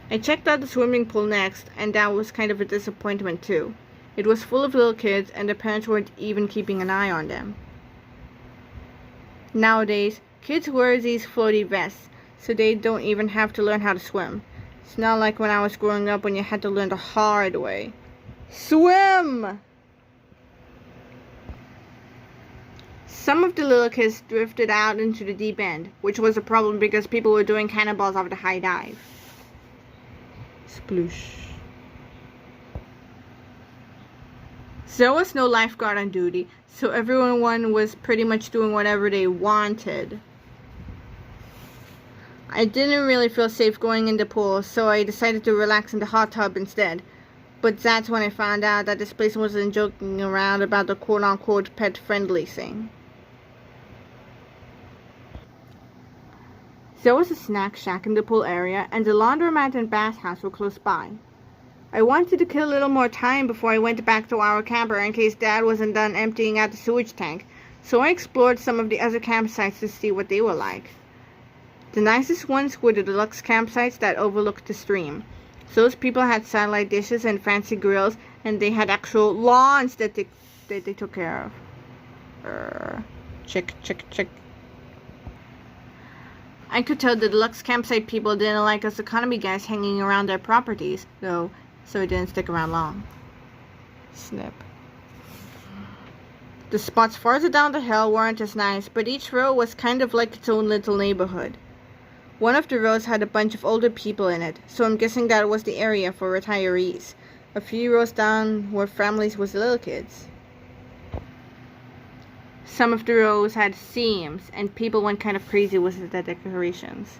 I checked out the swimming pool next, and that was kind of a disappointment too. It was full of little kids, and the parents weren't even keeping an eye on them. Nowadays, kids wear these floaty vests, so they don't even have to learn how to swim. It's not like when I was growing up when you had to learn the hard way. Swim! Some of the little kids drifted out into the deep end, which was a problem because people were doing cannonballs off the high dive. Sploosh. There was no lifeguard on duty, so everyone was pretty much doing whatever they wanted. I didn't really feel safe going in the pool, so I decided to relax in the hot tub instead. But that's when I found out that this place wasn't joking around about the quote-unquote pet-friendly thing. There was a snack shack in the pool area, and the laundromat and bathhouse were close by. I wanted to kill a little more time before I went back to our camper in case Dad wasn't done emptying out the sewage tank, so I explored some of the other campsites to see what they were like. The nicest ones were the deluxe campsites that overlooked the stream. Those people had satellite dishes and fancy grills, and they had actual lawns that they took care of. Check. I could tell the deluxe campsite people didn't like us economy guys hanging around their properties, though, so it didn't stick around long. Snip. The spots farther down the hill weren't as nice, but each row was kind of like its own little neighborhood. One of the rows had a bunch of older people in it, so I'm guessing that was the area for retirees. A few rows down were families with little kids. Some of the rows had seams, and people went kind of crazy with the decorations.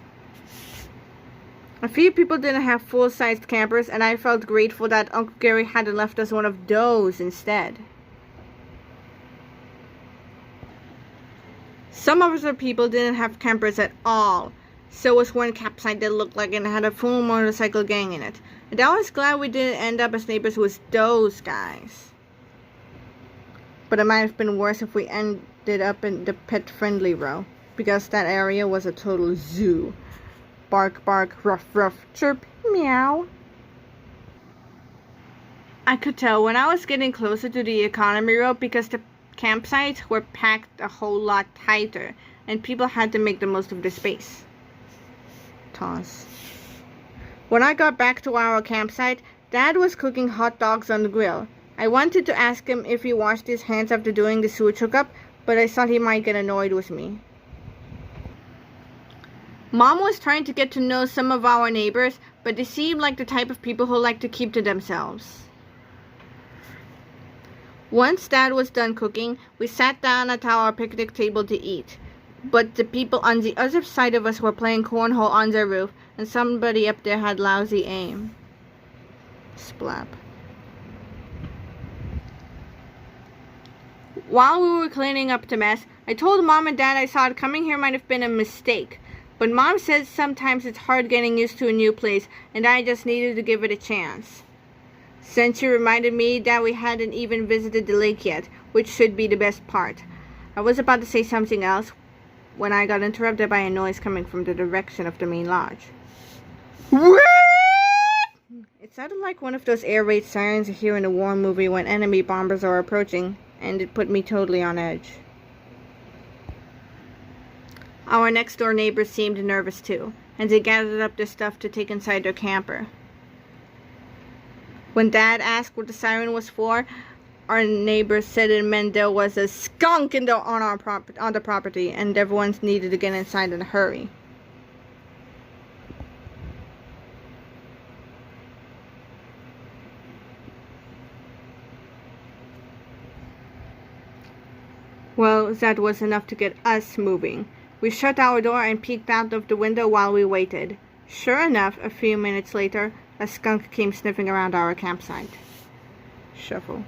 A few people didn't have full-sized campers, and I felt grateful that Uncle Gary hadn't left us one of those instead. Some other people didn't have campers at all. So was one campsite that looked like it had a full motorcycle gang in it. And I was glad we didn't end up as neighbors with those guys. But it might have been worse if we ended up in the pet-friendly row, because that area was a total zoo. Bark, bark, ruff, ruff, chirp, meow. I could tell when I was getting closer to the economy row because the campsites were packed a whole lot tighter, and people had to make the most of the space. Toss. When I got back to our campsite, Dad was cooking hot dogs on the grill. I wanted to ask him if he washed his hands after doing the sewage hookup, but I thought he might get annoyed with me. Mom was trying to get to know some of our neighbors, but they seemed like the type of people who like to keep to themselves. Once Dad was done cooking, we sat down at our picnic table to eat. But the people on the other side of us were playing cornhole on their roof, and somebody up there had lousy aim. Splap. While we were cleaning up the mess, I told Mom and Dad I thought coming here might have been a mistake. But Mom says sometimes it's hard getting used to a new place, and I just needed to give it a chance. Since she reminded me that we hadn't even visited the lake yet, which should be the best part. I was about to say something else when I got interrupted by a noise coming from the direction of the main lodge. It sounded like one of those air raid sirens you hear in a war movie when enemy bombers are approaching, and it put me totally on edge. Our next-door neighbors seemed nervous too, and they gathered up their stuff to take inside their camper. When Dad asked what the siren was for, our neighbors said it meant there was a skunk on the property, and everyone needed to get inside in a hurry. Well, that was enough to get us moving. We shut our door and peeked out of the window while we waited. Sure enough, a few minutes later, a skunk came sniffing around our campsite. Shuffle.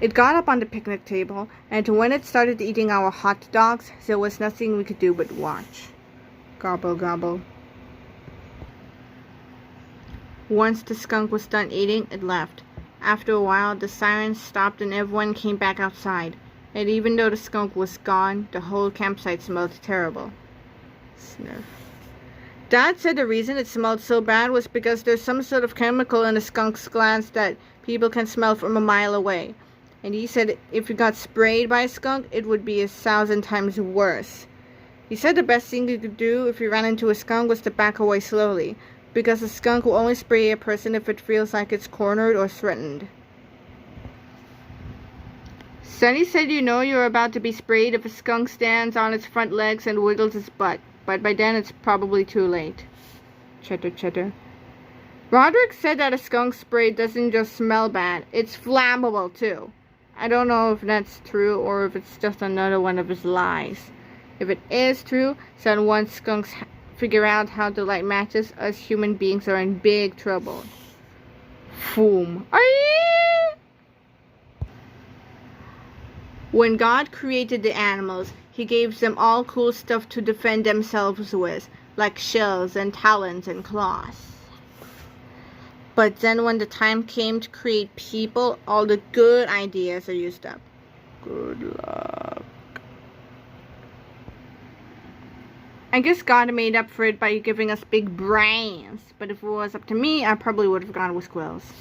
It got up on the picnic table, and when it started eating our hot dogs, there was nothing we could do but watch. Gobble, gobble. Once the skunk was done eating, it left. After a while, the sirens stopped and everyone came back outside. And even though the skunk was gone, the whole campsite smelled terrible. Sniff. Dad said the reason it smelled so bad was because there's some sort of chemical in the skunk's glands that people can smell from a mile away. And he said if you got sprayed by a skunk, it would be 1,000 times worse. He said the best thing you could do if you ran into a skunk was to back away slowly, because a skunk will only spray a person if it feels like it's cornered or threatened. Sonny said you know you're about to be sprayed if a skunk stands on its front legs and wiggles its butt, but by then it's probably too late. Chitter, chitter. Roderick said that a skunk spray doesn't just smell bad, it's flammable too. I don't know if that's true or if it's just another one of his lies. If it is true, then once skunks figure out how to light matches, us human beings are in big trouble. Foom. When God created the animals, He gave them all cool stuff to defend themselves with, like shells and talons and claws. But then when the time came to create people, all the good ideas are used up. Good luck. I guess God made up for it by giving us big brains, but if it was up to me, I probably would have gone with squirrels.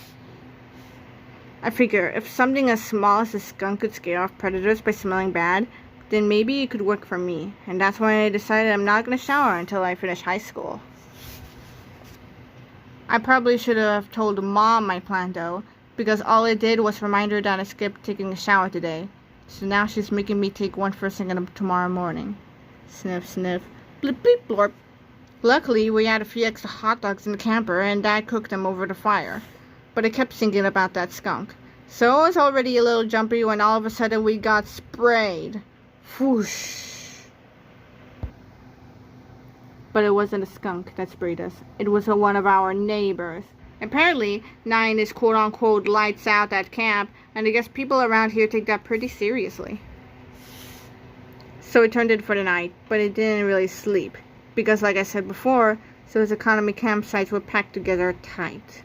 I figure if something as small as a skunk could scare off predators by smelling bad, then maybe it could work for me. And that's why I decided I'm not going to shower until I finish high school. I probably should have told Mom my plan though, because all it did was remind her that I skipped taking a shower today. So now she's making me take one first thing tomorrow morning. Sniff, sniff, blip, blip, blorp. Luckily, we had a few extra hot dogs in the camper and Dad cooked them over the fire. But I kept thinking about that skunk. So I was already a little jumpy when all of a sudden we got sprayed. Whoosh. But it wasn't a skunk that sprayed us. It was one of our neighbors. Apparently, 9 is quote-unquote lights out at camp, and I guess people around here take that pretty seriously. So we turned in for the night, but it didn't really sleep. Because like I said before, those economy campsites were packed together tight.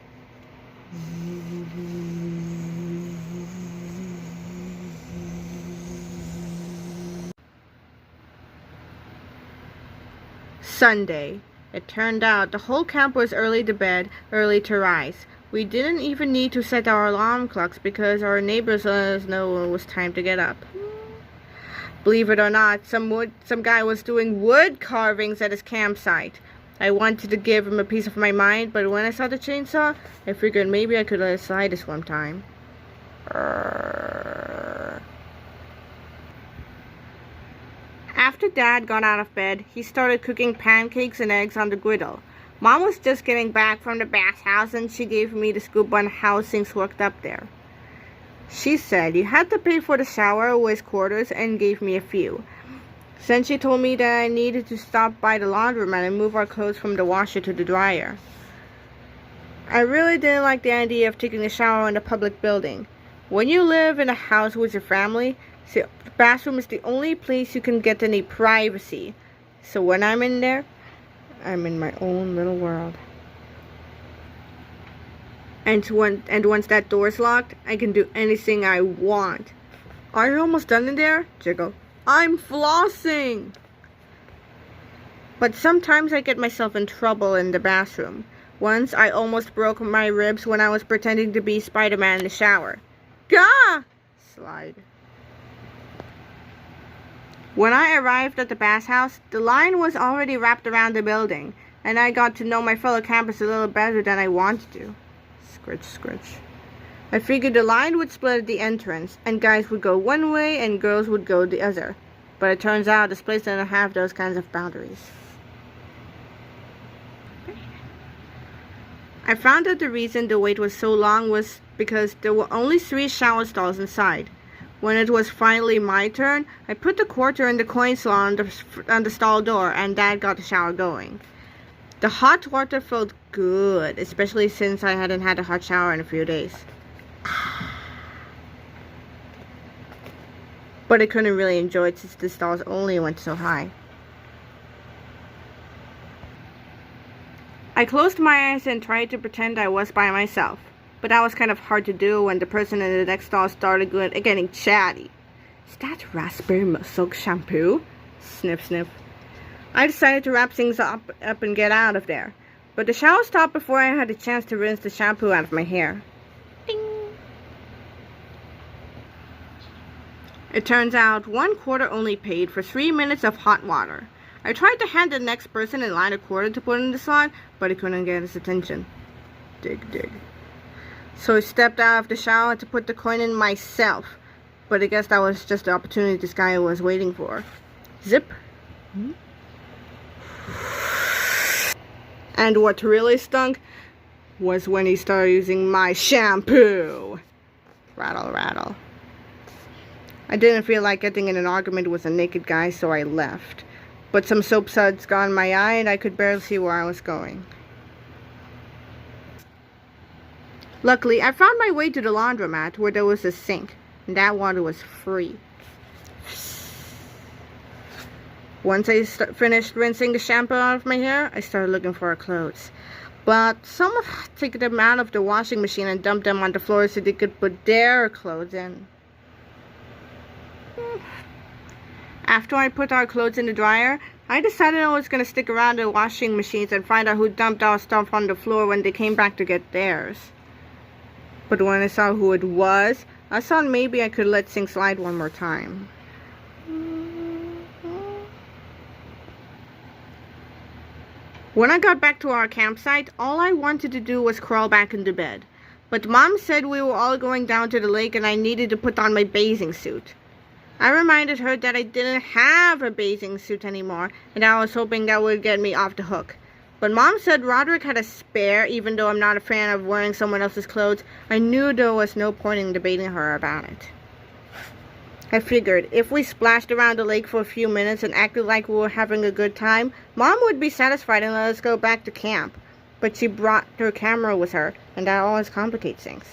Sunday. It turned out the whole camp was early to bed, early to rise. We didn't even need to set our alarm clocks because our neighbors let us know it was time to get up. Believe it or not, some guy was doing wood carvings at his campsite. I wanted to give him a piece of my mind, but when I saw the chainsaw, I figured maybe I could let it slide this one time. After Dad got out of bed, he started cooking pancakes and eggs on the griddle. Mom was just getting back from the bathhouse and she gave me the scoop on how things worked up there. She said you had to pay for the shower or his quarters and gave me a few. Then she told me that I needed to stop by the laundromat and move our clothes from the washer to the dryer. I really didn't like the idea of taking a shower in a public building. When you live in a house with your family, the bathroom is the only place you can get any privacy. So when I'm in there, I'm in my own little world. And once that door's locked, I can do anything I want. Are you almost done in there? Jiggle. I'm flossing! But sometimes I get myself in trouble in the bathroom. Once I almost broke my ribs when I was pretending to be Spider-Man in the shower. Gah! Slide. When I arrived at the bathhouse, the line was already wrapped around the building, and I got to know my fellow campers a little better than I wanted to. Scritch, scritch. I figured the line would split at the entrance, and guys would go one way and girls would go the other. But it turns out this place doesn't have those kinds of boundaries. I found out the reason the wait was so long was because there were only 3 shower stalls inside. When it was finally my turn, I put the quarter in the coin slot on the stall door, and Dad got the shower going. The hot water felt good, especially since I hadn't had a hot shower in a few days. But I couldn't really enjoy it since the stalls only went so high. I closed my eyes and tried to pretend I was by myself. But that was kind of hard to do when the person in the next stall started getting chatty. Is that raspberry silk shampoo? Sniff, sniff. I decided to wrap things up and get out of there. But the shower stopped before I had a chance to rinse the shampoo out of my hair. Ding! It turns out 1 quarter only paid for 3 minutes of hot water. I tried to hand the next person in line a quarter to put in the slot, but I couldn't get his attention. Dig, dig. So I stepped out of the shower to put the coin in myself. But I guess that was just the opportunity this guy was waiting for. Zip. And what really stunk was when he started using my shampoo. Rattle, rattle. I didn't feel like getting in an argument with a naked guy, so I left. But some soap suds got in my eye and I could barely see where I was going. Luckily, I found my way to the laundromat where there was a sink, and that water was free. Once I finished rinsing the shampoo out of my hair, I started looking for our clothes. But someone had taken them out of the washing machine and dumped them on the floor so they could put their clothes in. After I put our clothes in the dryer, I decided I was going to stick around the washing machines and find out who dumped our stuff on the floor when they came back to get theirs. But when I saw who it was, I thought maybe I could let things slide one more time. When I got back to our campsite, all I wanted to do was crawl back into bed. But Mom said we were all going down to the lake and I needed to put on my bathing suit. I reminded her that I didn't have a bathing suit anymore, and I was hoping that would get me off the hook. But Mom said Roderick had a spare, even though I'm not a fan of wearing someone else's clothes. I knew there was no point in debating her about it. I figured if we splashed around the lake for a few minutes and acted like we were having a good time, Mom would be satisfied and let us go back to camp. But she brought her camera with her, and that always complicates things.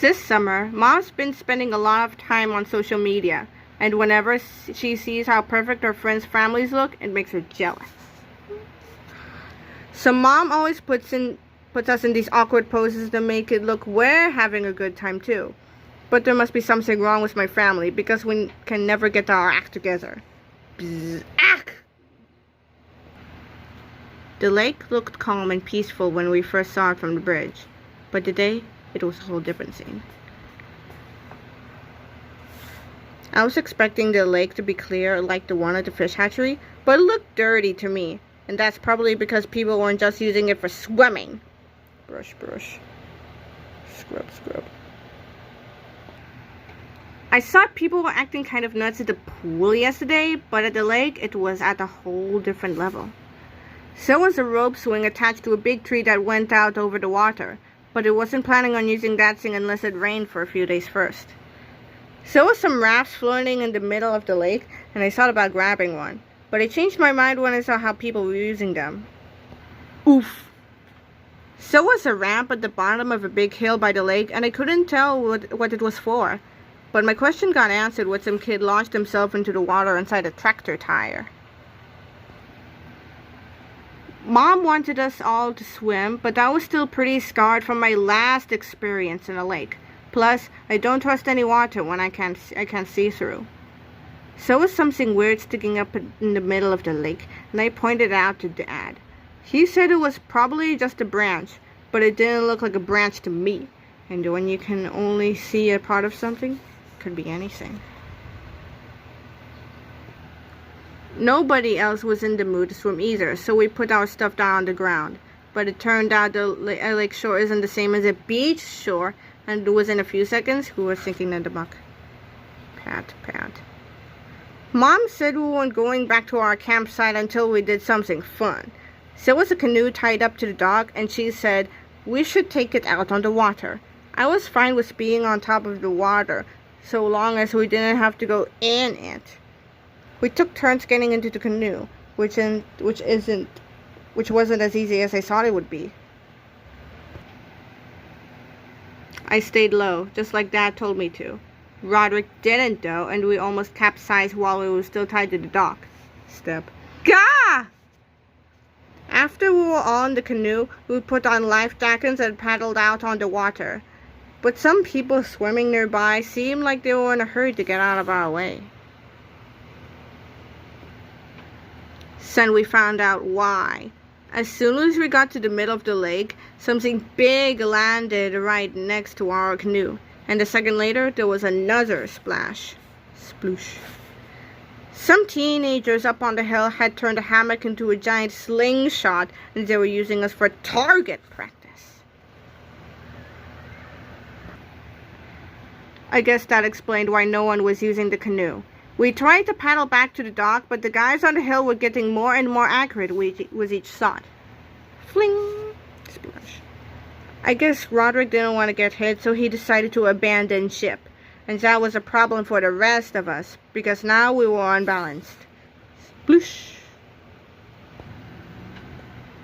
This summer, Mom's been spending a lot of time on social media, and whenever she sees how perfect her friends' families look, it makes her jealous. So Mom always puts us in these awkward poses to make it look we're having a good time too. But there must be something wrong with my family because we can never get our act together. Bzz-ack! The lake looked calm and peaceful when we first saw it from the bridge, but today it was a whole different scene. I was expecting the lake to be clear like the one at the fish hatchery, but it looked dirty to me, and that's probably because people weren't just using it for swimming. Brush, brush. Scrub, scrub. I thought people were acting kind of nuts at the pool yesterday, but at the lake it was at a whole different level. So was a rope swing attached to a big tree that went out over the water, but it wasn't planning on using that thing unless it rained for a few days first. So was some rafts floating in the middle of the lake, and I thought about grabbing one, but I changed my mind when I saw how people were using them. Oof! So was a ramp at the bottom of a big hill by the lake, and I couldn't tell what it was for. But my question got answered when some kid launched himself into the water inside a tractor tire. Mom wanted us all to swim, but I was still pretty scarred from my last experience in a lake. Plus, I don't trust any water when I can't see through. So was something weird sticking up in the middle of the lake, and I pointed it out to Dad. He said it was probably just a branch, but it didn't look like a branch to me. And when you can only see a part of something, could be anything. Nobody else was in the mood to swim either, so we put our stuff down on the ground. But it turned out the lake shore isn't the same as a beach shore, and within a few seconds, we were sinking in the muck. Pat, pat. Mom said we weren't going back to our campsite until we did something fun. There was a canoe tied up to the dock, and she said we should take it out on the water. I was fine with being on top of the water, so long as we didn't have to go in it. We took turns getting into the canoe, which wasn't as easy as I thought it would be. I stayed low, just like Dad told me to. Roderick didn't though, and we almost capsized while we were still tied to the dock. Step. Gah! After we were all in the canoe, we put on life jackets and paddled out on the water. But some people swimming nearby seemed like they were in a hurry to get out of our way. Then we found out why. As soon as we got to the middle of the lake, something big landed right next to our canoe, and a second later there was another splash. Sploosh. Some teenagers up on the hill had turned a hammock into a giant slingshot, and they were using us for target practice. I guess that explained why no one was using the canoe. We tried to paddle back to the dock, but the guys on the hill were getting more and more accurate with each shot. Fling! Splash. I guess Roderick didn't want to get hit, so he decided to abandon ship. And that was a problem for the rest of us, because now we were unbalanced. Sploosh!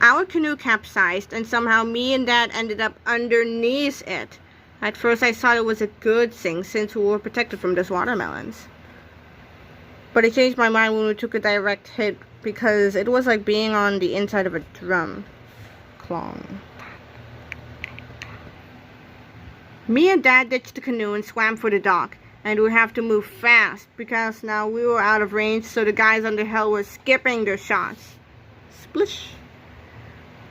Our canoe capsized, and somehow me and Dad ended up underneath it. At first I thought it was a good thing, since we were protected from those watermelons. But I changed my mind when we took a direct hit, because it was like being on the inside of a drum. Clong. Me and Dad ditched the canoe and swam for the dock, and we have to move fast, because now we were out of range, so the guys on the hill were skipping their shots. Splish.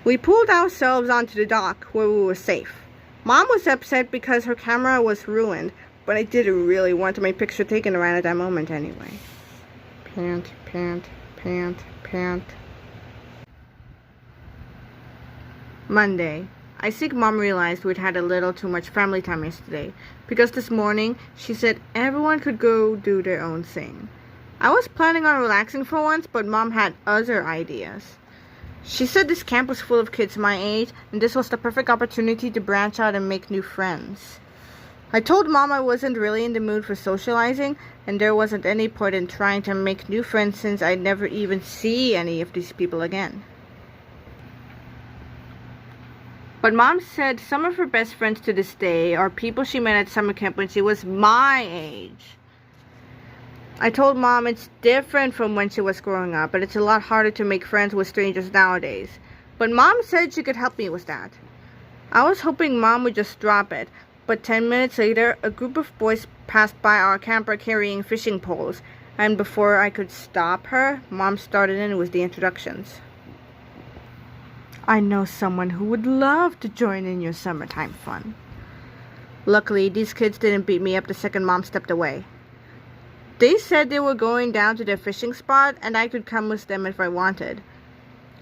We pulled ourselves onto the dock, where we were safe. Mom was upset because her camera was ruined, but I didn't really want my picture taken right at that moment anyway. Pant, pant, pant, pant, Monday. I think Mom realized we'd had a little too much family time yesterday, because this morning she said everyone could go do their own thing. I was planning on relaxing for once, but Mom had other ideas. She said this camp was full of kids my age, and this was the perfect opportunity to branch out and make new friends. I told Mom I wasn't really in the mood for socializing, and there wasn't any point in trying to make new friends since I'd never even see any of these people again. But Mom said some of her best friends to this day are people she met at summer camp when she was my age. I told Mom it's different from when she was growing up, but it's a lot harder to make friends with strangers nowadays. But Mom said she could help me with that. I was hoping Mom would just drop it, but 10 minutes later, a group of boys passed by our camper carrying fishing poles, and before I could stop her, Mom started in with the introductions. I know someone who would love to join in your summertime fun. Luckily, these kids didn't beat me up the second Mom stepped away. They said they were going down to their fishing spot and I could come with them if I wanted.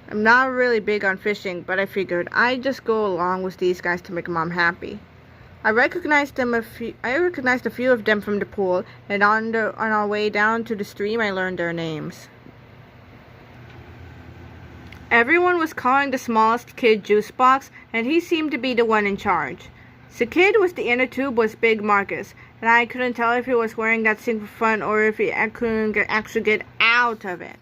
I'm not really big on fishing, but I figured I'd just go along with these guys to make Mom happy. I recognized a few of them from the pool, and on our way down to the stream I learned their names. Everyone was calling the smallest kid Juice Box, and he seemed to be the one in charge. The kid with the inner tube was Big Marcus, and I couldn't tell if he was wearing that thing for fun or if he couldn't actually get out of it.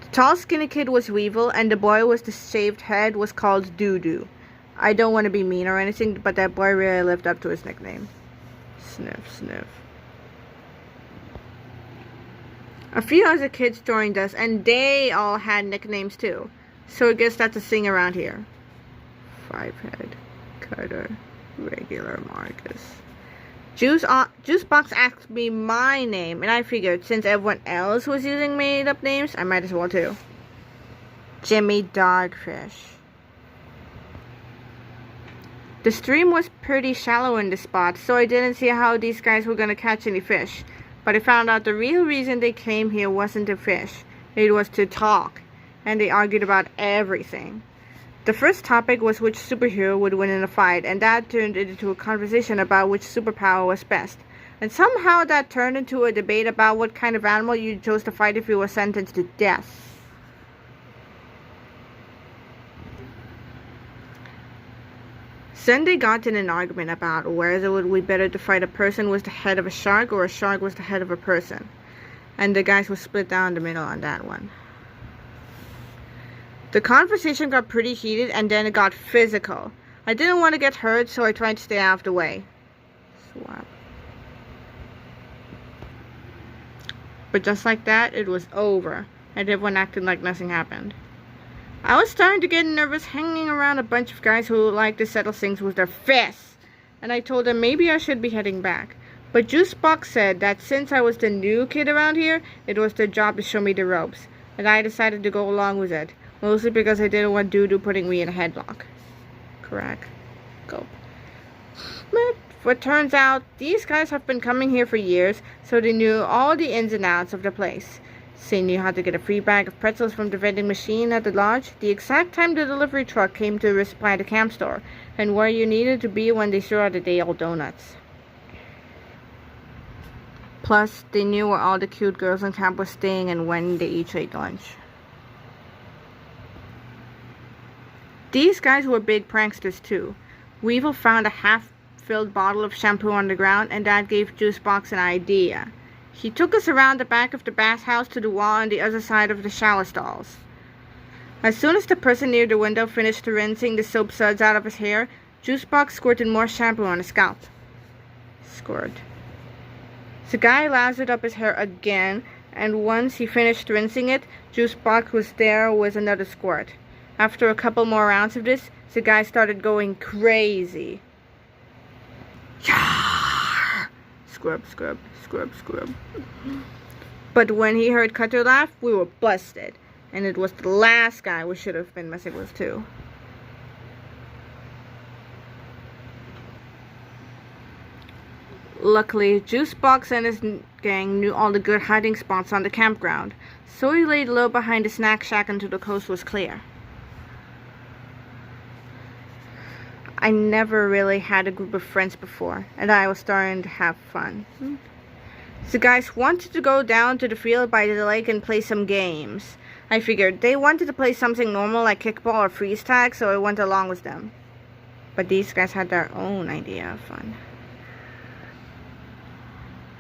The tall skinny kid was Weevil, and the boy with the shaved head was called Doo-Doo. I don't want to be mean or anything, but that boy really lived up to his nickname. Sniff, sniff. A few other kids joined us, and they all had nicknames too. So I guess that's a thing around here. Fivehead, Cutter, Regular Marcus. Juice Box asked me my name, and I figured since everyone else was using made-up names, I might as well too. Jimmy Dogfish. The stream was pretty shallow in this spot, so I didn't see how these guys were going to catch any fish. But I found out the real reason they came here wasn't to fish. It was to talk, and they argued about everything. The first topic was which superhero would win in a fight, and that turned into a conversation about which superpower was best. And somehow that turned into a debate about what kind of animal you chose to fight if you were sentenced to death. Then they got in an argument about whether it would be better to fight a person with the head of a shark or a shark with the head of a person. And the guys were split down the middle on that one. The conversation got pretty heated and then it got physical. I didn't want to get hurt, so I tried to stay out of the way. Swap. But just like that, it was over, and everyone acted like nothing happened. I was starting to get nervous hanging around a bunch of guys who like to settle things with their fists, and I told them maybe I should be heading back. But Juice Box said that since I was the new kid around here, it was their job to show me the ropes, and I decided to go along with it, mostly because I didn't want Doo-Doo putting me in a headlock. Correct. Go. But it turns out, these guys have been coming here for years, so they knew all the ins and outs of the place. They knew how to get a free bag of pretzels from the vending machine at the lodge, the exact time the delivery truck came to resupply the camp store, and where you needed to be when they threw out the day-old donuts. Plus, they knew where all the cute girls on camp were staying and when they each ate lunch. These guys were big pranksters too. Weevil found a half-filled bottle of shampoo on the ground, and that gave Juice Box an idea. He took us around the back of the bathhouse to the wall on the other side of the shower stalls. As soon as the person near the window finished rinsing the soap suds out of his hair, Juice Box squirted more shampoo on his scalp. Squirt. The guy lathered up his hair again, and once he finished rinsing it, Juice Box was there with another squirt. After a couple more rounds of this, the guy started going crazy. Yarr! Scrub, scrub, scrub, scrub. But when he heard Cutter laugh, we were busted. And it was the last guy we should have been messing with too. Luckily, Juice Box and his gang knew all the good hiding spots on the campground, so he laid low behind the snack shack until the coast was clear. I never really had a group of friends before, and I was starting to have fun. The guys wanted to go down to the field by the lake and play some games. I figured they wanted to play something normal like kickball or freeze tag, so I went along with them. But these guys had their own idea of fun.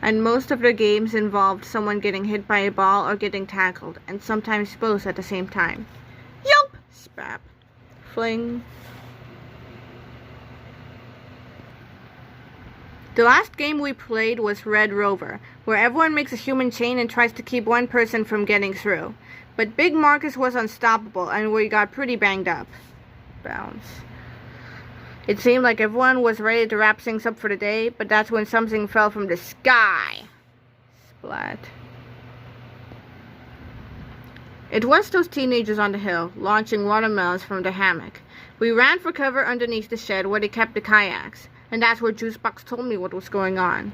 And most of the games involved someone getting hit by a ball or getting tackled, and sometimes both at the same time. Yelp! Spap. Fling. The last game we played was Red Rover, where everyone makes a human chain and tries to keep one person from getting through. But Big Marcus was unstoppable, and we got pretty banged up. Bounce. It seemed like everyone was ready to wrap things up for the day, but that's when something fell from the sky. Splat. It was those teenagers on the hill, launching watermelons from the hammock. We ran for cover underneath the shed where they kept the kayaks, and that's where Juicebox told me what was going on.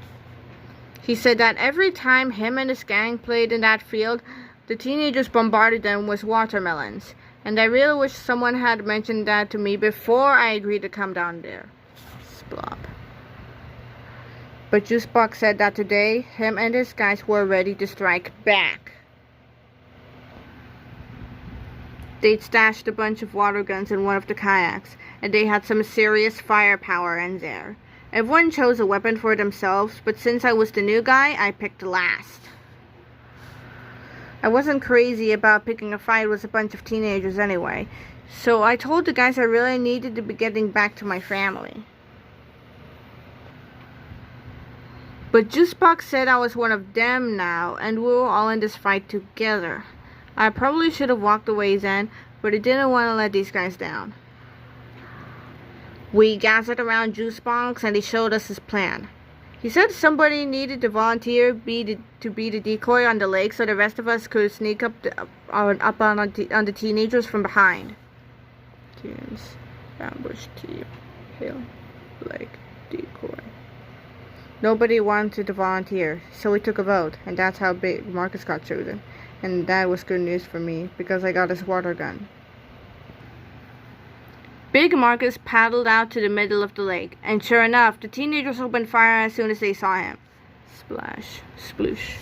He said that every time him and his gang played in that field, the teenagers bombarded them with watermelons. And I really wish someone had mentioned that to me before I agreed to come down there. Splop. But Juicebox said that today, him and his guys were ready to strike back. They'd stashed a bunch of water guns in one of the kayaks, and they had some serious firepower in there. Everyone chose a weapon for themselves, but since I was the new guy, I picked last. I wasn't crazy about picking a fight with a bunch of teenagers anyway, so I told the guys I really needed to be getting back to my family. But Juicebox said I was one of them now, and we were all in this fight together. I probably should have walked away then, but I didn't want to let these guys down. We gathered around Juicebox, and he showed us his plan. He said somebody needed to volunteer to be the decoy on the lake so the rest of us could sneak up on the teenagers from behind. Teens, ambush team, hill, lake, decoy. Nobody wanted to volunteer, so we took a vote, and that's how Big Marcus got chosen. And that was good news for me, because I got his water gun. Big Marcus paddled out to the middle of the lake, and sure enough, the teenagers opened fire as soon as they saw him. Splash, sploosh.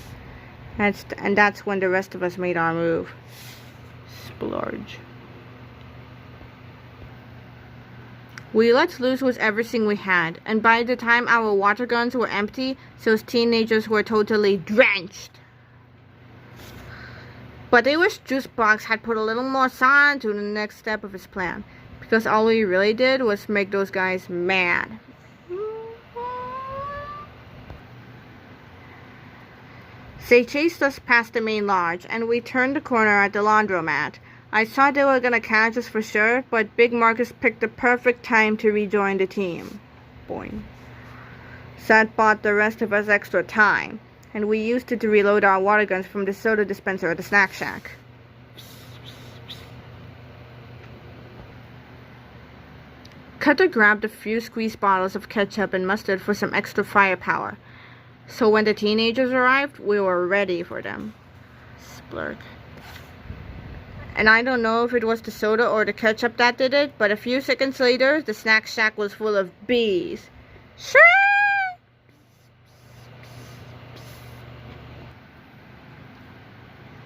And that's when the rest of us made our move. Splurge. We let loose with everything we had, and by the time our water guns were empty, those teenagers were totally drenched. But they wished Juicebox had put a little more thought into the next step of his plan, because all we really did was make those guys mad. They chased us past the main lodge, and we turned the corner at the laundromat. I thought they were gonna catch us for sure, but Big Marcus picked the perfect time to rejoin the team. Boing. That bought the rest of us extra time, and we used it to reload our water guns from the soda dispenser at the snack shack. Cutter grabbed a few squeeze bottles of ketchup and mustard for some extra firepower. So when the teenagers arrived, we were ready for them. Splurk. And I don't know if it was the soda or the ketchup that did it, but a few seconds later, the snack shack was full of bees. Shriek!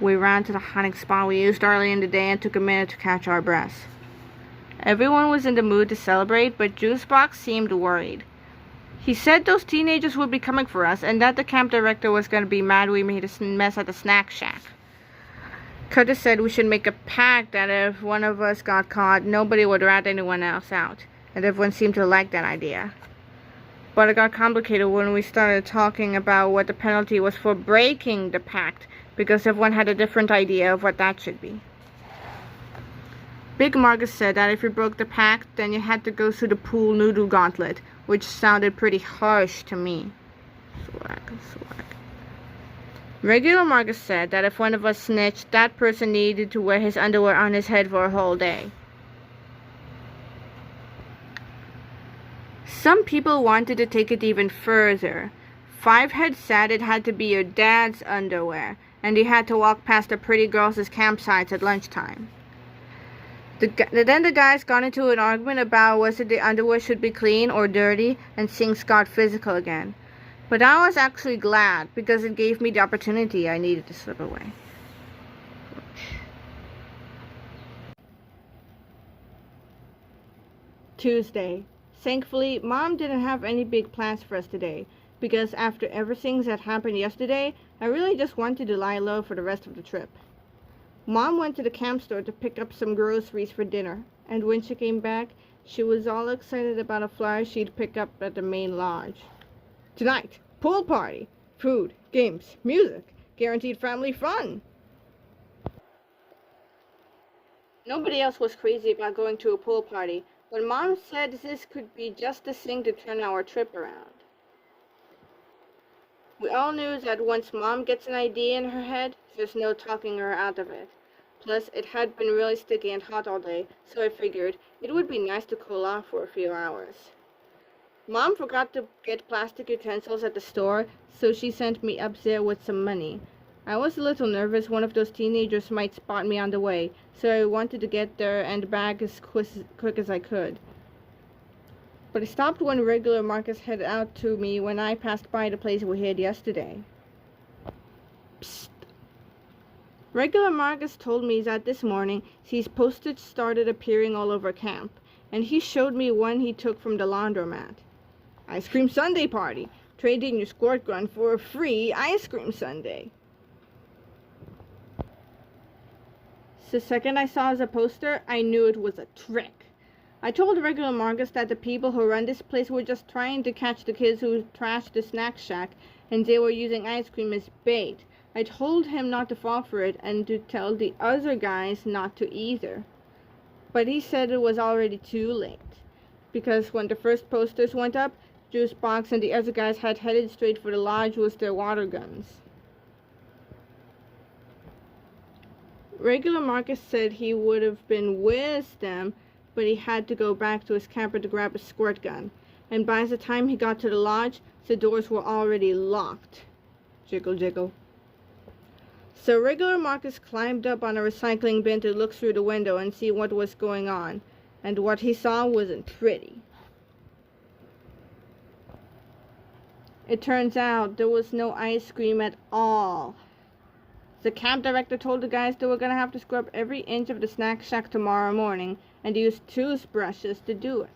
We ran to the hiding spot we used early in the day and took a minute to catch our breaths. Everyone was in the mood to celebrate, but Juicebox seemed worried. He said those teenagers would be coming for us, and that the camp director was going to be mad we made a mess at the snack shack. Curtis said we should make a pact that if one of us got caught, nobody would rat anyone else out, and everyone seemed to like that idea. But it got complicated when we started talking about what the penalty was for breaking the pact, because everyone had a different idea of what that should be. Big Marcus said that if you broke the pact, then you had to go through the pool noodle gauntlet, which sounded pretty harsh to me. Swag, swag. Regular Marcus said that if one of us snitched, that person needed to wear his underwear on his head for a whole day. Some people wanted to take it even further. Fivehead said it had to be your dad's underwear, and he had to walk past the pretty girls' campsites at lunchtime. Then the guys got into an argument about whether the underwear should be clean or dirty, and things got physical again. But I was actually glad, because it gave me the opportunity I needed to slip away. Tuesday. Thankfully, Mom didn't have any big plans for us today, because after everything that happened yesterday, I really just wanted to lie low for the rest of the trip. Mom went to the camp store to pick up some groceries for dinner, and when she came back, she was all excited about a flyer she'd picked up at the main lodge. Tonight, pool party, food, games, music, guaranteed family fun. Nobody else was crazy about going to a pool party, but Mom said this could be just the thing to turn our trip around. We all knew that once Mom gets an idea in her head, there's no talking her out of it. Plus, it had been really sticky and hot all day, so I figured it would be nice to cool off for a few hours. Mom forgot to get plastic utensils at the store, so she sent me up there with some money. I was a little nervous one of those teenagers might spot me on the way, so I wanted to get there and back as quick as I could. But I stopped when regular Marcus headed out to me when I passed by the place we hid yesterday. Psst. Regular Marcus told me that this morning these posters started appearing all over camp, and he showed me one he took from the laundromat. Ice cream sundae party. Trade in your squirt gun for a free ice cream sundae. The second I saw the poster, I knew it was a trick. I told regular Marcus that the people who run this place were just trying to catch the kids who trashed the snack shack, and they were using ice cream as bait. I told him not to fall for it and to tell the other guys not to either. But he said it was already too late, because when the first posters went up, Juicebox and the other guys had headed straight for the lodge with their water guns. Regular Marcus said he would have been with them, but he had to go back to his camper to grab a squirt gun, and by the time he got to the lodge, the doors were already locked. Jiggle, jiggle. So regular Marcus climbed up on a recycling bin to look through the window and see what was going on, and what he saw wasn't pretty. It turns out there was no ice cream at all. The camp director told the guys they were going to have to scrub every inch of the snack shack tomorrow morning and use toothbrushes to do it.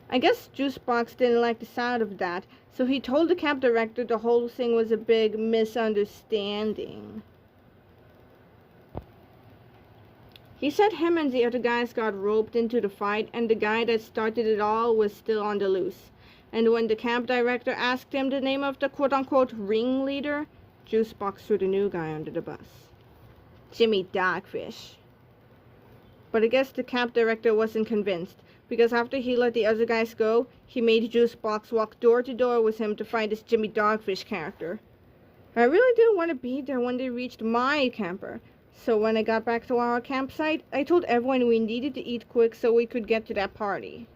I guess Juicebox didn't like the sound of that, so he told the camp director the whole thing was a big misunderstanding. He said him and the other guys got roped into the fight, and the guy that started it all was still on the loose. And when the camp director asked him the name of the quote-unquote ringleader, Juicebox threw the new guy under the bus. Jimmy Dogfish. But I guess the camp director wasn't convinced, because after he let the other guys go, he made Juicebox walk door to door with him to find this Jimmy Dogfish character. I really didn't want to be there when they reached my camper, so when I got back to our campsite, I told everyone we needed to eat quick so we could get to that party.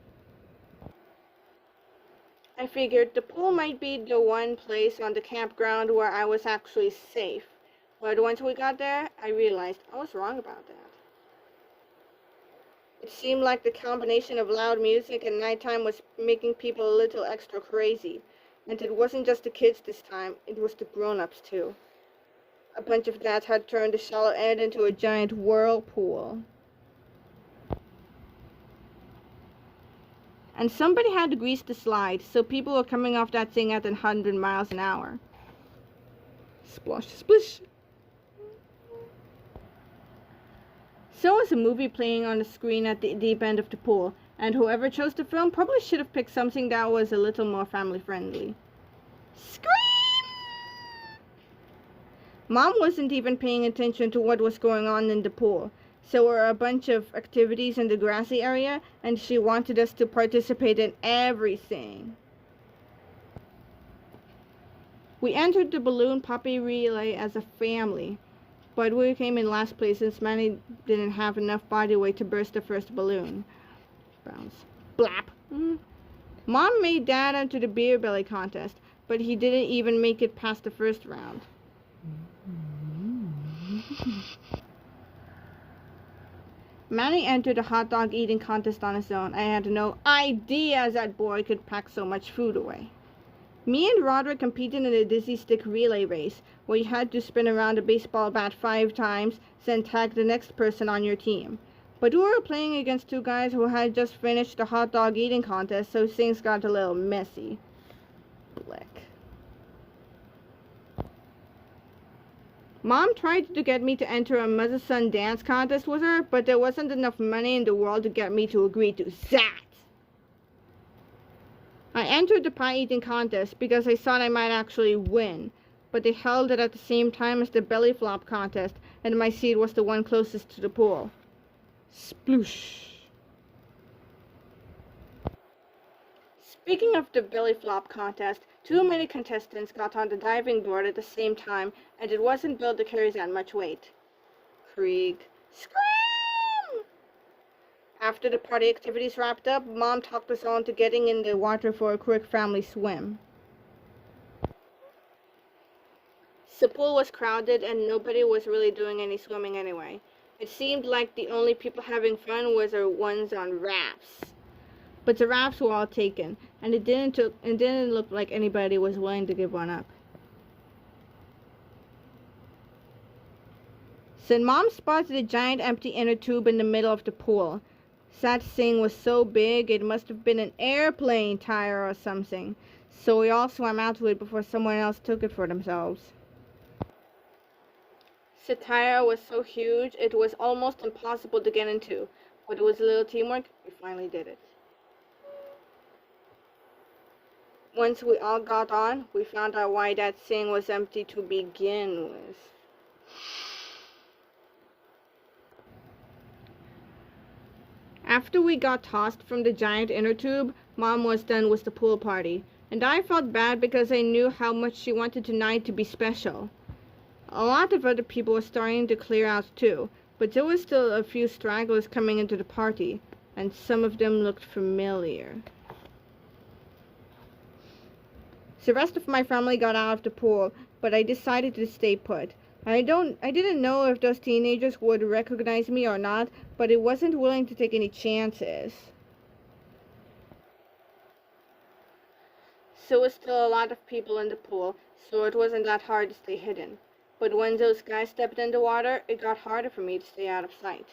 I figured the pool might be the one place on the campground where I was actually safe, but once we got there, I realized I was wrong about that. It seemed like the combination of loud music and nighttime was making people a little extra crazy, and it wasn't just the kids this time, it was the grown-ups too. A bunch of dads had turned the shallow end into a giant whirlpool. And somebody had to grease the slide, so people were coming off that thing at 100 miles an hour. Splosh, splish. So was a movie playing on the screen at the deep end of the pool, and whoever chose the film probably should have picked something that was a little more family-friendly. Scream! Mom wasn't even paying attention to what was going on in the pool. So there were a bunch of activities in the grassy area, and she wanted us to participate in everything. We entered the balloon puppy relay as a family, but we came in last place since Manny didn't have enough body weight to burst the first balloon. Bounce. Blap. Mom made Dad enter the beer belly contest, but he didn't even make it past the first round. Manny entered a hot dog eating contest on his own. I had no idea that boy could pack so much food away. Me and Roderick competed in a dizzy stick relay race, where you had to spin around a baseball bat 5 times, then tag the next person on your team. But we were playing against 2 guys who had just finished the hot dog eating contest, so things got a little messy. Blick. Mom tried to get me to enter a mother-son dance contest with her, but there wasn't enough money in the world to get me to agree to that. I entered the pie eating contest because I thought I might actually win, but they held it at the same time as the belly flop contest, and my seat was the one closest to the pool. Sploosh. Speaking of the belly flop contest, too many contestants got on the diving board at the same time, and it wasn't built to carry that much weight. Krieg. Scream! After the party activities wrapped up, Mom talked us all into getting in the water for a quick family swim. The pool was crowded and nobody was really doing any swimming anyway. It seemed like the only people having fun was the ones on rafts. But the rafts were all taken, and it didn't look like anybody was willing to give one up. So Mom spotted a giant empty inner tube in the middle of the pool. That thing was so big it must have been an airplane tire or something. So we all swam out to it before someone else took it for themselves. The tire was so huge it was almost impossible to get into, but with a little teamwork, we finally did it. Once we all got on, we found out why that thing was empty to begin with. After we got tossed from the giant inner tube, Mom was done with the pool party, and I felt bad because I knew how much she wanted tonight to be special. A lot of other people were starting to clear out too, but there was still a few stragglers coming into the party, and some of them looked familiar. The rest of my family got out of the pool, but I decided to stay put. I didn't know if those teenagers would recognize me or not, but I wasn't willing to take any chances. There was still a lot of people in the pool, so it wasn't that hard to stay hidden. But when those guys stepped in the water, it got harder for me to stay out of sight.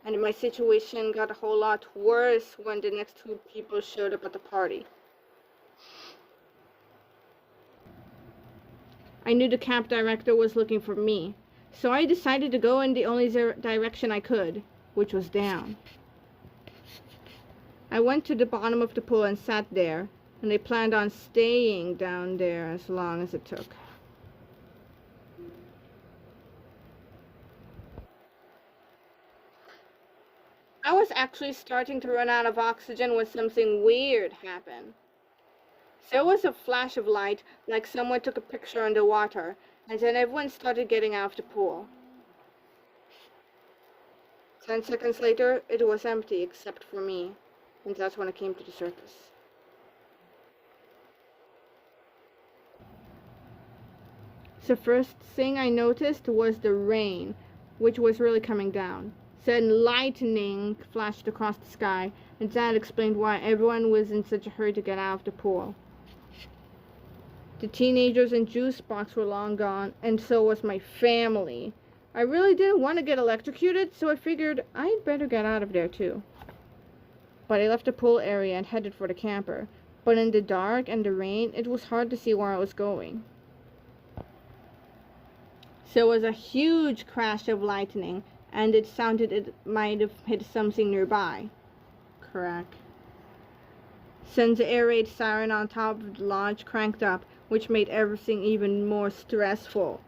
And my situation got a whole lot worse when the next 2 people showed up at the party. I knew the camp director was looking for me, so I decided to go in the only direction I could, which was down. I went to the bottom of the pool and sat there, and I planned on staying down there as long as it took. I was actually starting to run out of oxygen when something weird happened. There was a flash of light, like someone took a picture underwater, and then everyone started getting out of the pool. 10 seconds later, it was empty except for me, and that's when I came to the surface. The first thing I noticed was the rain, which was really coming down. Then lightning flashed across the sky, and that explained why everyone was in such a hurry to get out of the pool. The teenagers and juice box were long gone, and so was my family. I really didn't want to get electrocuted, so I figured I'd better get out of there too. But I left the pool area and headed for the camper. But in the dark and the rain, it was hard to see where I was going. There was a huge crash of lightning, and it sounded it might have hit something nearby. Crack. Then the air raid siren on top of the lodge cranked up, which made everything even more stressful.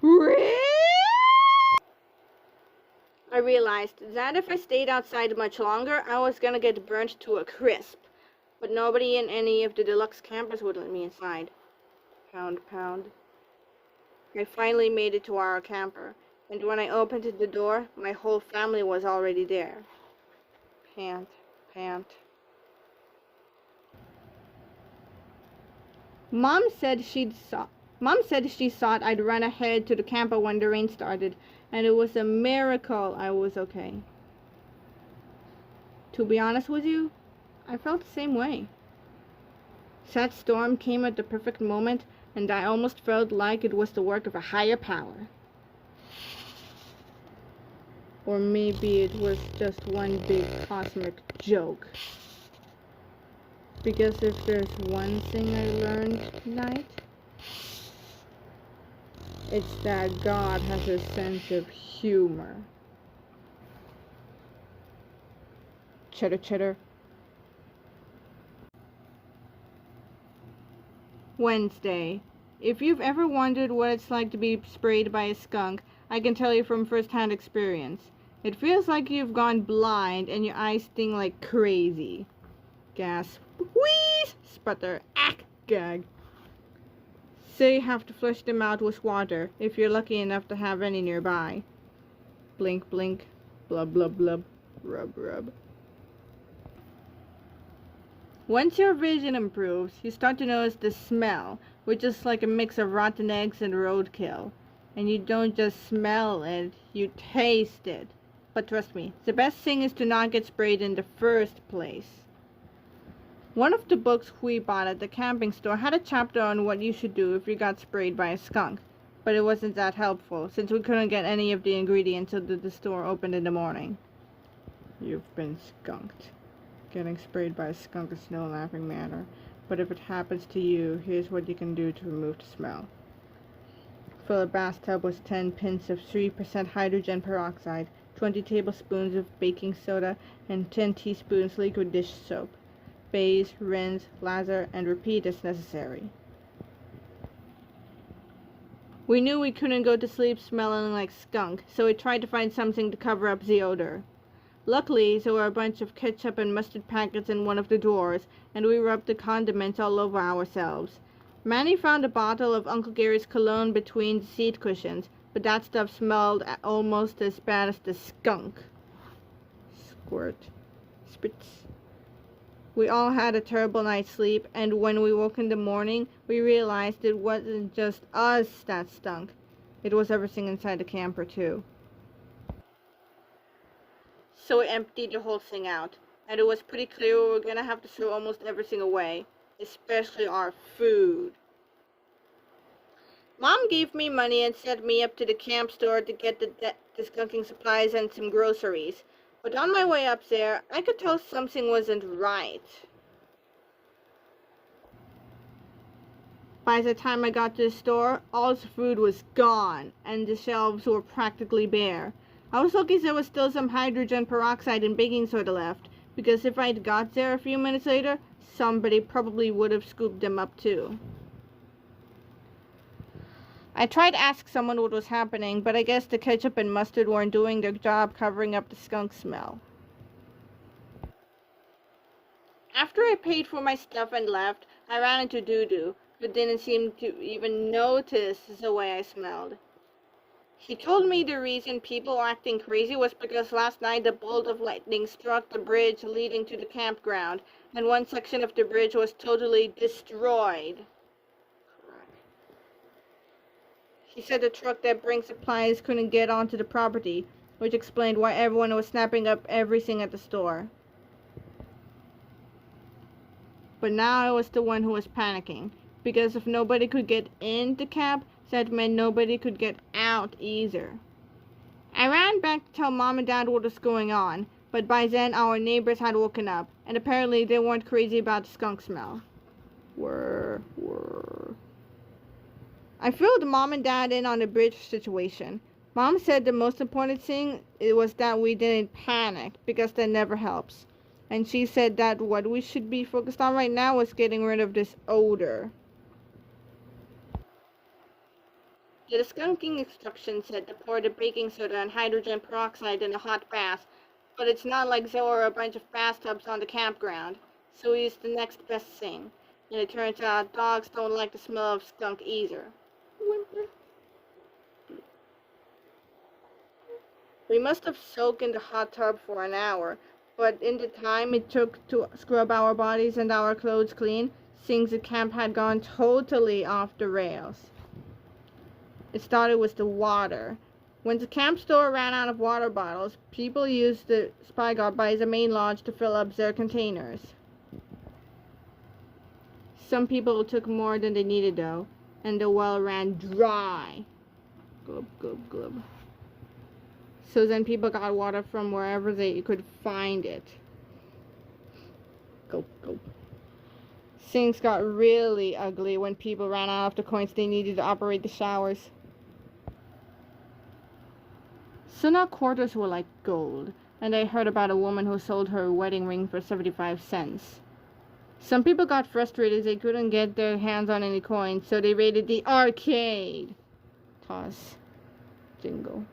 I realized that if I stayed outside much longer, I was gonna get burnt to a crisp. But nobody in any of the deluxe campers would let me inside. Pound, pound. I finally made it to our camper, and when I opened the door, my whole family was already there. Pant, pant. Mom said she'd Mom said she thought I'd run ahead to the camper when the rain started, and it was a miracle I was okay. To be honest with you, I felt the same way. That storm came at the perfect moment, and I almost felt like it was the work of a higher power. Or maybe it was just one big cosmic joke. Because if there's one thing I learned tonight, it's that God has a sense of humor. Cheddar, cheddar. Wednesday. If you've ever wondered what it's like to be sprayed by a skunk, I can tell you from first-hand experience. It feels like you've gone blind and your eyes sting like crazy. Gasp. Wheeze! Sputter. Ack! Gag. So you have to flush them out with water, if you're lucky enough to have any nearby. Blink, blink. Blub, blub, blub. Rub, rub. Once your vision improves, you start to notice the smell, which is like a mix of rotten eggs and roadkill. And you don't just smell it, you taste it. But trust me, the best thing is to not get sprayed in the first place. One of the books we bought at the camping store had a chapter on what you should do if you got sprayed by a skunk. But it wasn't that helpful, since we couldn't get any of the ingredients until the store opened in the morning. You've been skunked. Getting sprayed by a skunk is no laughing matter, but if it happens to you, here's what you can do to remove the smell. Fill a bathtub with 10 pints of 3% hydrogen peroxide, 20 tablespoons of baking soda, and 10 teaspoons liquid dish soap. Bathe, rinse, lather, and repeat as necessary. We knew we couldn't go to sleep smelling like skunk, so we tried to find something to cover up the odor. Luckily, there were a bunch of ketchup and mustard packets in one of the drawers, and we rubbed the condiments all over ourselves. Manny found a bottle of Uncle Gary's cologne between the seat cushions, but that stuff smelled almost as bad as the skunk. Squirt. Spritz. We all had a terrible night's sleep, and when we woke in the morning, we realized it wasn't just us that stunk. It was everything inside the camper, too. So we emptied the whole thing out, and it was pretty clear we were gonna have to throw almost everything away, especially our food. Mom gave me money and sent me up to the camp store to get the skunking supplies and some groceries. But on my way up there, I could tell something wasn't right. By the time I got to the store, all the food was gone, and the shelves were practically bare. I was lucky there was still some hydrogen peroxide and baking soda left, because if I'd got there a few minutes later, somebody probably would have scooped them up too. I tried to ask someone what was happening, but I guess the ketchup and mustard weren't doing their job covering up the skunk smell. After I paid for my stuff and left, I ran into Doo-Doo, who didn't seem to even notice the way I smelled. He told me the reason people were acting crazy was because last night the bolt of lightning struck the bridge leading to the campground, and one section of the bridge was totally destroyed. He said the truck that brings supplies couldn't get onto the property, which explained why everyone was snapping up everything at the store. But now I was the one who was panicking, because if nobody could get in the camp, that meant nobody could get out either. I ran back to tell Mom and Dad what was going on, but by then our neighbors had woken up, and apparently they weren't crazy about the skunk smell. Whir. I filled Mom and Dad in on the bridge situation. Mom said the most important thing was that we didn't panic, because that never helps. And she said that what we should be focused on right now was getting rid of this odor. The skunking instructions said to pour the baking soda and hydrogen peroxide in a hot bath, but it's not like there were a bunch of bathtubs on the campground, so we used the next best thing. And it turns out dogs don't like the smell of skunk either. Whimper. We must have soaked in the hot tub for an hour, but in the time it took to scrub our bodies and our clothes clean, things at camp had gone totally off the rails. It started with the water. When the camp store ran out of water bottles, people used the Spygard by the main lodge to fill up their containers. Some people took more than they needed though, and the well ran dry. Glub, glub, glub. So then people got water from wherever they could find it. Gulp, gulp. Things got really ugly when people ran out of the coins they needed to operate the showers. So now quarters were like gold, and I heard about a woman who sold her wedding ring for 75 cents. Some people got frustrated they couldn't get their hands on any coins, so they raided the arcade. Toss. Jingle.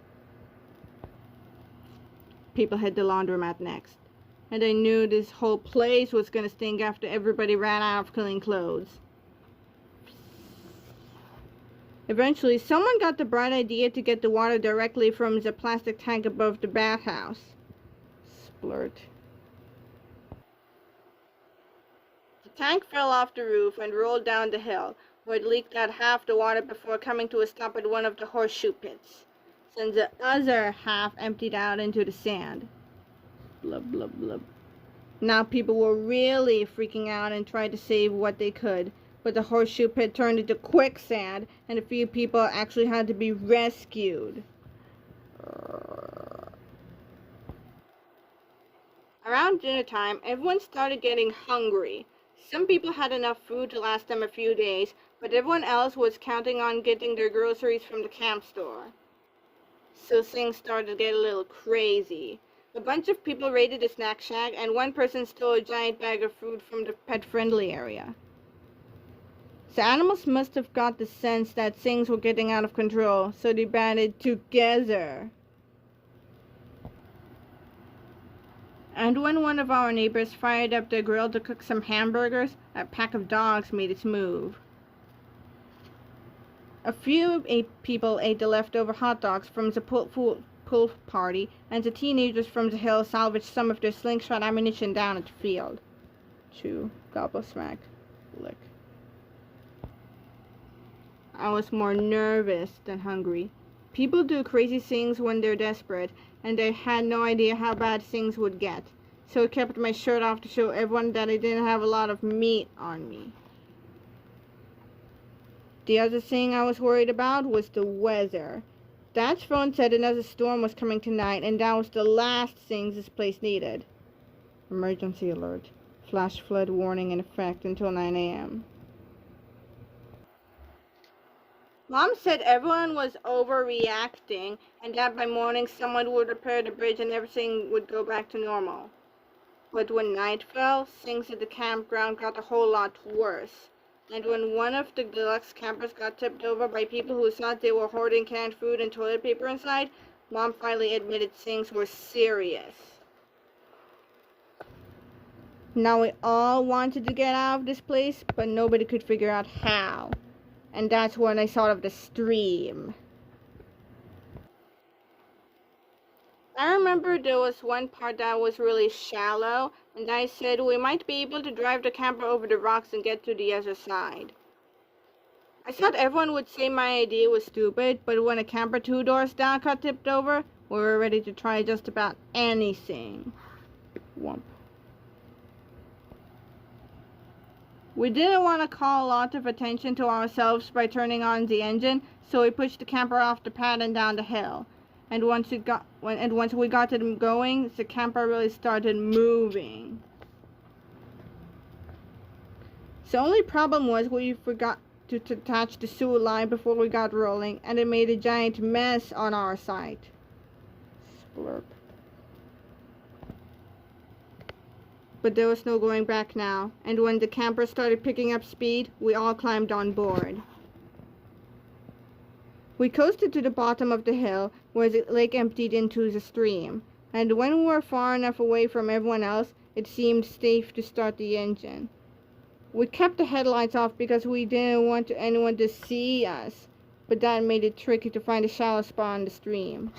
People hit the laundromat next, and I knew this whole place was gonna stink after everybody ran out of clean clothes. Eventually, someone got the bright idea to get the water directly from the plastic tank above the bathhouse. Splurt. The tank fell off the roof and rolled down the hill, where it leaked out half the water before coming to a stop at one of the horseshoe pits. Then the other half emptied out into the sand. Blub, blub, blub. Now people were really freaking out and tried to save what they could, but the horseshoe pit turned into quicksand, and a few people actually had to be rescued. Around dinner time, everyone started getting hungry. Some people had enough food to last them a few days, but everyone else was counting on getting their groceries from the camp store. So things started to get a little crazy. A bunch of people raided the snack shack, and one person stole a giant bag of food from the pet-friendly area. The animals must have got the sense that things were getting out of control, so they banded together. And when one of our neighbors fired up their grill to cook some hamburgers, a pack of dogs made its move. A few people ate the leftover hot dogs from the pool party, and the teenagers from the hill salvaged some of their slingshot ammunition down at the field. Chew, gobble, smack, lick. I was more nervous than hungry. People do crazy things when they're desperate, and I had no idea how bad things would get, so I kept my shirt off to show everyone that I didn't have a lot of meat on me. The other thing I was worried about was the weather. Dad's phone said another storm was coming tonight, and that was the last thing this place needed. Emergency alert. Flash flood warning in effect until 9 a.m. Mom said everyone was overreacting, and that by morning someone would repair the bridge and everything would go back to normal. But when night fell, things at the campground got a whole lot worse. And when one of the deluxe campers got tipped over by people who thought they were hoarding canned food and toilet paper inside, Mom finally admitted things were serious. Now we all wanted to get out of this place, but nobody could figure out how. And that's when I thought of the stream. I remember there was one part that was really shallow, and I said we might be able to drive the camper over the rocks and get to the other side. I thought everyone would say my idea was stupid, but when a camper 2 doors down got tipped over, we were ready to try just about anything. Whomp. We didn't want to call a lot of attention to ourselves by turning on the engine, so we pushed the camper off the pad and down the hill. And once we got it going, the camper really started moving. The only problem was we forgot to attach the sewer line before we got rolling, and it made a giant mess on our site. Splurp. But there was no going back now, and when the camper started picking up speed, we all climbed on board. We coasted to the bottom of the hill, where the lake emptied into the stream, and when we were far enough away from everyone else, it seemed safe to start the engine. We kept the headlights off because we didn't want anyone to see us, but that made it tricky to find a shallow spot in the stream.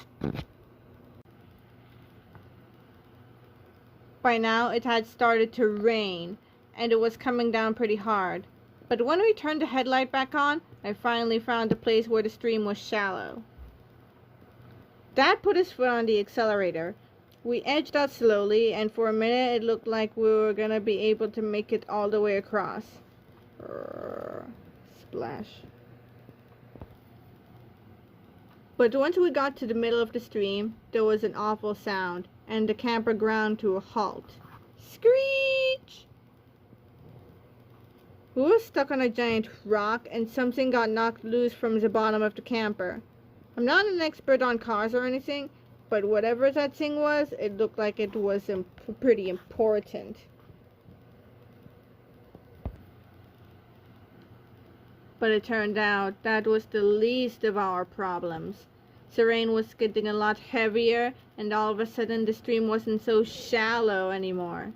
By now, it had started to rain, and it was coming down pretty hard. But when we turned the headlight back on, I finally found a place where the stream was shallow. Dad put his foot on the accelerator. We edged out slowly, and for a minute it looked like we were gonna be able to make it all the way across. Splash. But once we got to the middle of the stream, there was an awful sound, and the camper ground to a halt. Screech! We were stuck on a giant rock, and something got knocked loose from the bottom of the camper. I'm not an expert on cars or anything, but whatever that thing was, it looked like it was pretty important. But it turned out that was the least of our problems. The rain was getting a lot heavier, and all of a sudden the stream wasn't so shallow anymore.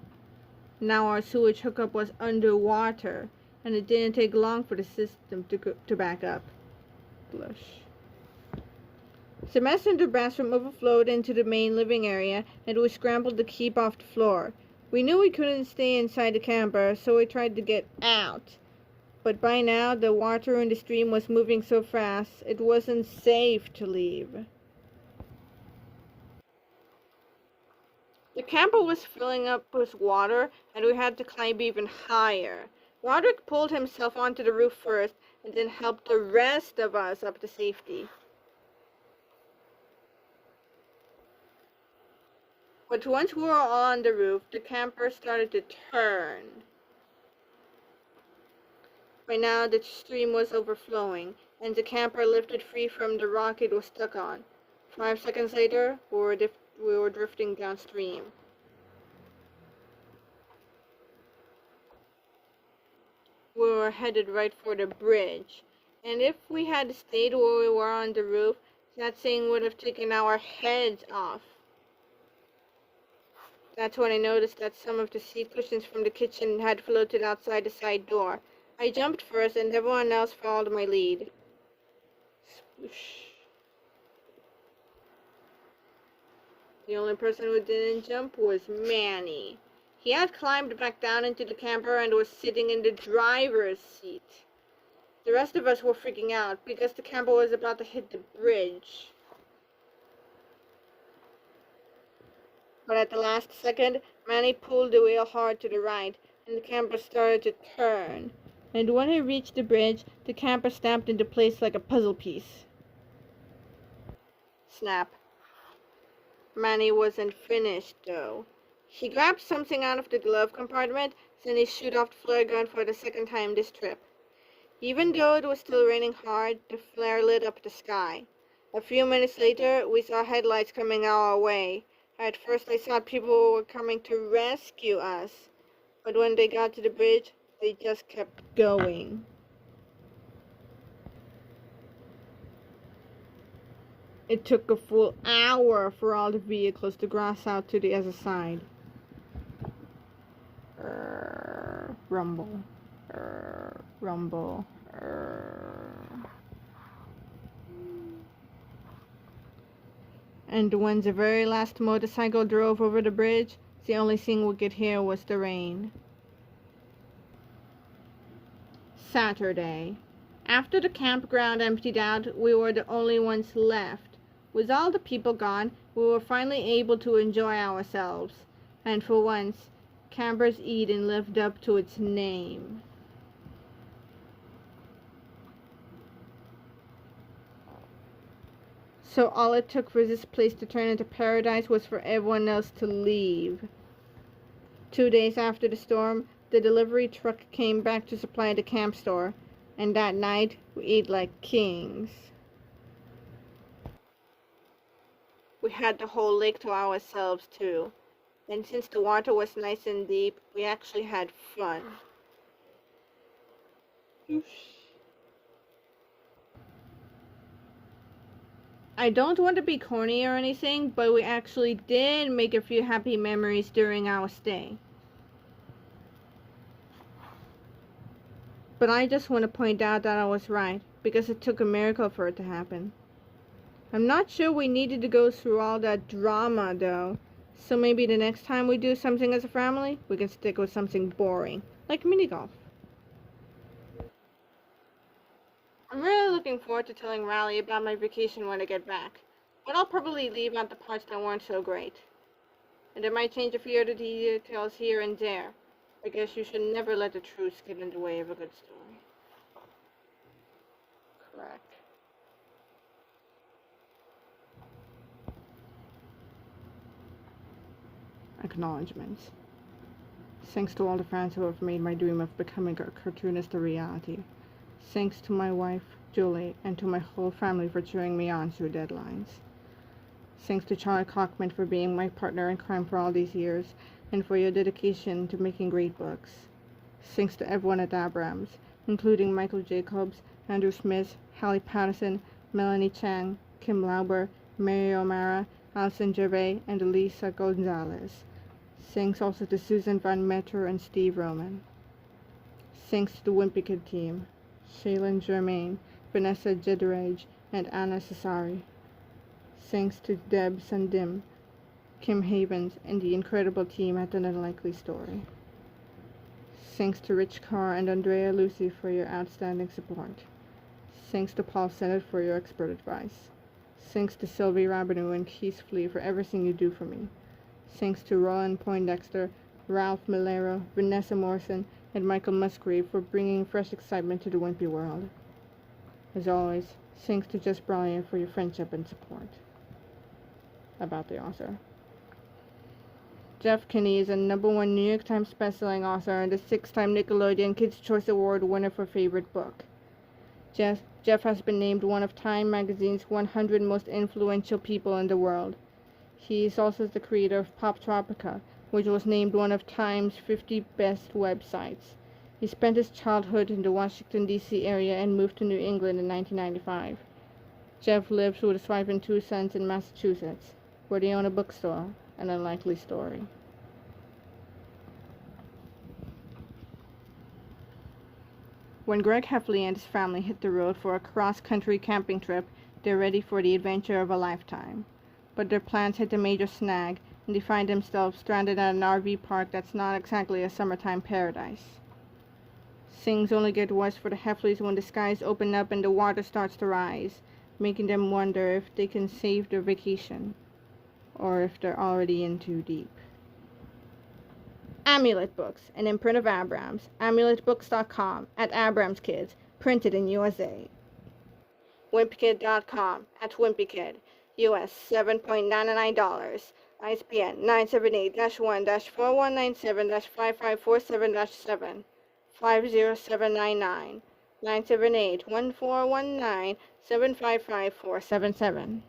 Now our sewage hookup was underwater, and it didn't take long for the system to back up. Blush. The mess in the bathroom overflowed into the main living area, and we scrambled to keep off the floor. We knew we couldn't stay inside the camper, so we tried to get out. But by now, the water in the stream was moving so fast, it wasn't safe to leave. The camper was filling up with water, and we had to climb even higher. Roderick pulled himself onto the roof first, and then helped the rest of us up to safety. But once we were all on the roof, the camper started to turn. By now, the stream was overflowing, and the camper lifted free from the rock it was stuck on. 5 seconds later, we were drifting downstream. We were headed right for the bridge, and if we had stayed where we were on the roof, that thing would have taken our heads off. That's when I noticed that some of the seat cushions from the kitchen had floated outside the side door. I jumped first, and everyone else followed my lead. Sploosh. The only person who didn't jump was Manny. He had climbed back down into the camper and was sitting in the driver's seat. The rest of us were freaking out because the camper was about to hit the bridge. But at the last second, Manny pulled the wheel hard to the right, and the camper started to turn. And when it reached the bridge, the camper snapped into place like a puzzle piece. Snap. Manny wasn't finished, though. He grabbed something out of the glove compartment, then he shot off the flare gun for the second time this trip. Even though it was still raining hard, the flare lit up the sky. A few minutes later, we saw headlights coming our way. At first I thought people were coming to rescue us, but when they got to the bridge, they just kept going. It took a full hour for all the vehicles to cross out to the other side. Rumble. Rumble. And when the very last motorcycle drove over the bridge, the only thing we could hear was the rain. Saturday. After the campground emptied out, we were the only ones left. With all the people gone, we were finally able to enjoy ourselves. And for once, Campers Eden lived up to its name. So all it took for this place to turn into paradise was for everyone else to leave. 2 days after the storm, the delivery truck came back to supply the camp store, and that night we ate like kings. We had the whole lake to ourselves too, and since the water was nice and deep, we actually had fun. I don't want to be corny or anything, but we actually did make a few happy memories during our stay. But I just want to point out that I was right, because it took a miracle for it to happen. I'm not sure we needed to go through all that drama, though. So maybe the next time we do something as a family, we can stick with something boring, like mini golf. I'm really looking forward to telling Riley about my vacation when I get back, but I'll probably leave out the parts that weren't so great. And I might change a few other details here and there. I guess you should never let the truth get in the way of a good story. Correct. Acknowledgements. Thanks to all the fans who have made my dream of becoming a cartoonist a reality. Thanks to my wife, Julie, and to my whole family for cheering me on through deadlines. Thanks to Charlie Cockman for being my partner in crime for all these years, and for your dedication to making great books. Thanks to everyone at Abrams, including Michael Jacobs, Andrew Smith, Hallie Patterson, Melanie Chang, Kim Lauber, Mary O'Mara, Alison Gervais, and Elisa Gonzalez. Thanks also to Susan Van Meter and Steve Roman. Thanks to the Wimpy Kid team, Shaylin Germain, Vanessa Jedrage, and Anna Cesari. Thanks to Deb Sandim, Kim Havens, and the incredible team at An Unlikely Story. Thanks to Rich Carr and Andrea Lucy for your outstanding support. Thanks to Paul Sennett for your expert advice. Thanks to Sylvie Rabineau and Keith Flea for everything you do for me. Thanks to Roland Poindexter, Ralph Milero, Vanessa Morrison, and Michael Musgrave for bringing fresh excitement to the Wimpy world. As always, thanks to Jess Bryan for your friendship and support. About the author. Jeff Kinney is a #1 New York Times bestselling author and a 6-time Nickelodeon Kids' Choice Award winner for favorite book. Jeff has been named one of Time magazine's 100 most influential people in the world. He is also the creator of Pop Tropica, which was named one of Time's 50 best websites. He spent his childhood in the Washington, D.C. area and moved to New England in 1995. Jeff lives with his wife and 2 sons in Massachusetts, where they own a bookstore, An Unlikely Story. When Greg Heffley and his family hit the road for a cross-country camping trip, they're ready for the adventure of a lifetime. But their plans hit a major snag, and they find themselves stranded at an RV park that's not exactly a summertime paradise. Things only get worse for the Heffleys when the skies open up and the water starts to rise, making them wonder if they can save their vacation, or if they're already in too deep. Amulet Books, an imprint of Abrams, amuletbooks.com, at Abrams Kids, printed in USA. Wimpykid.com, at WimpyKid, US $7.99, ISBN 978-1-4197-5547-7, 50799, 978-1419-755477.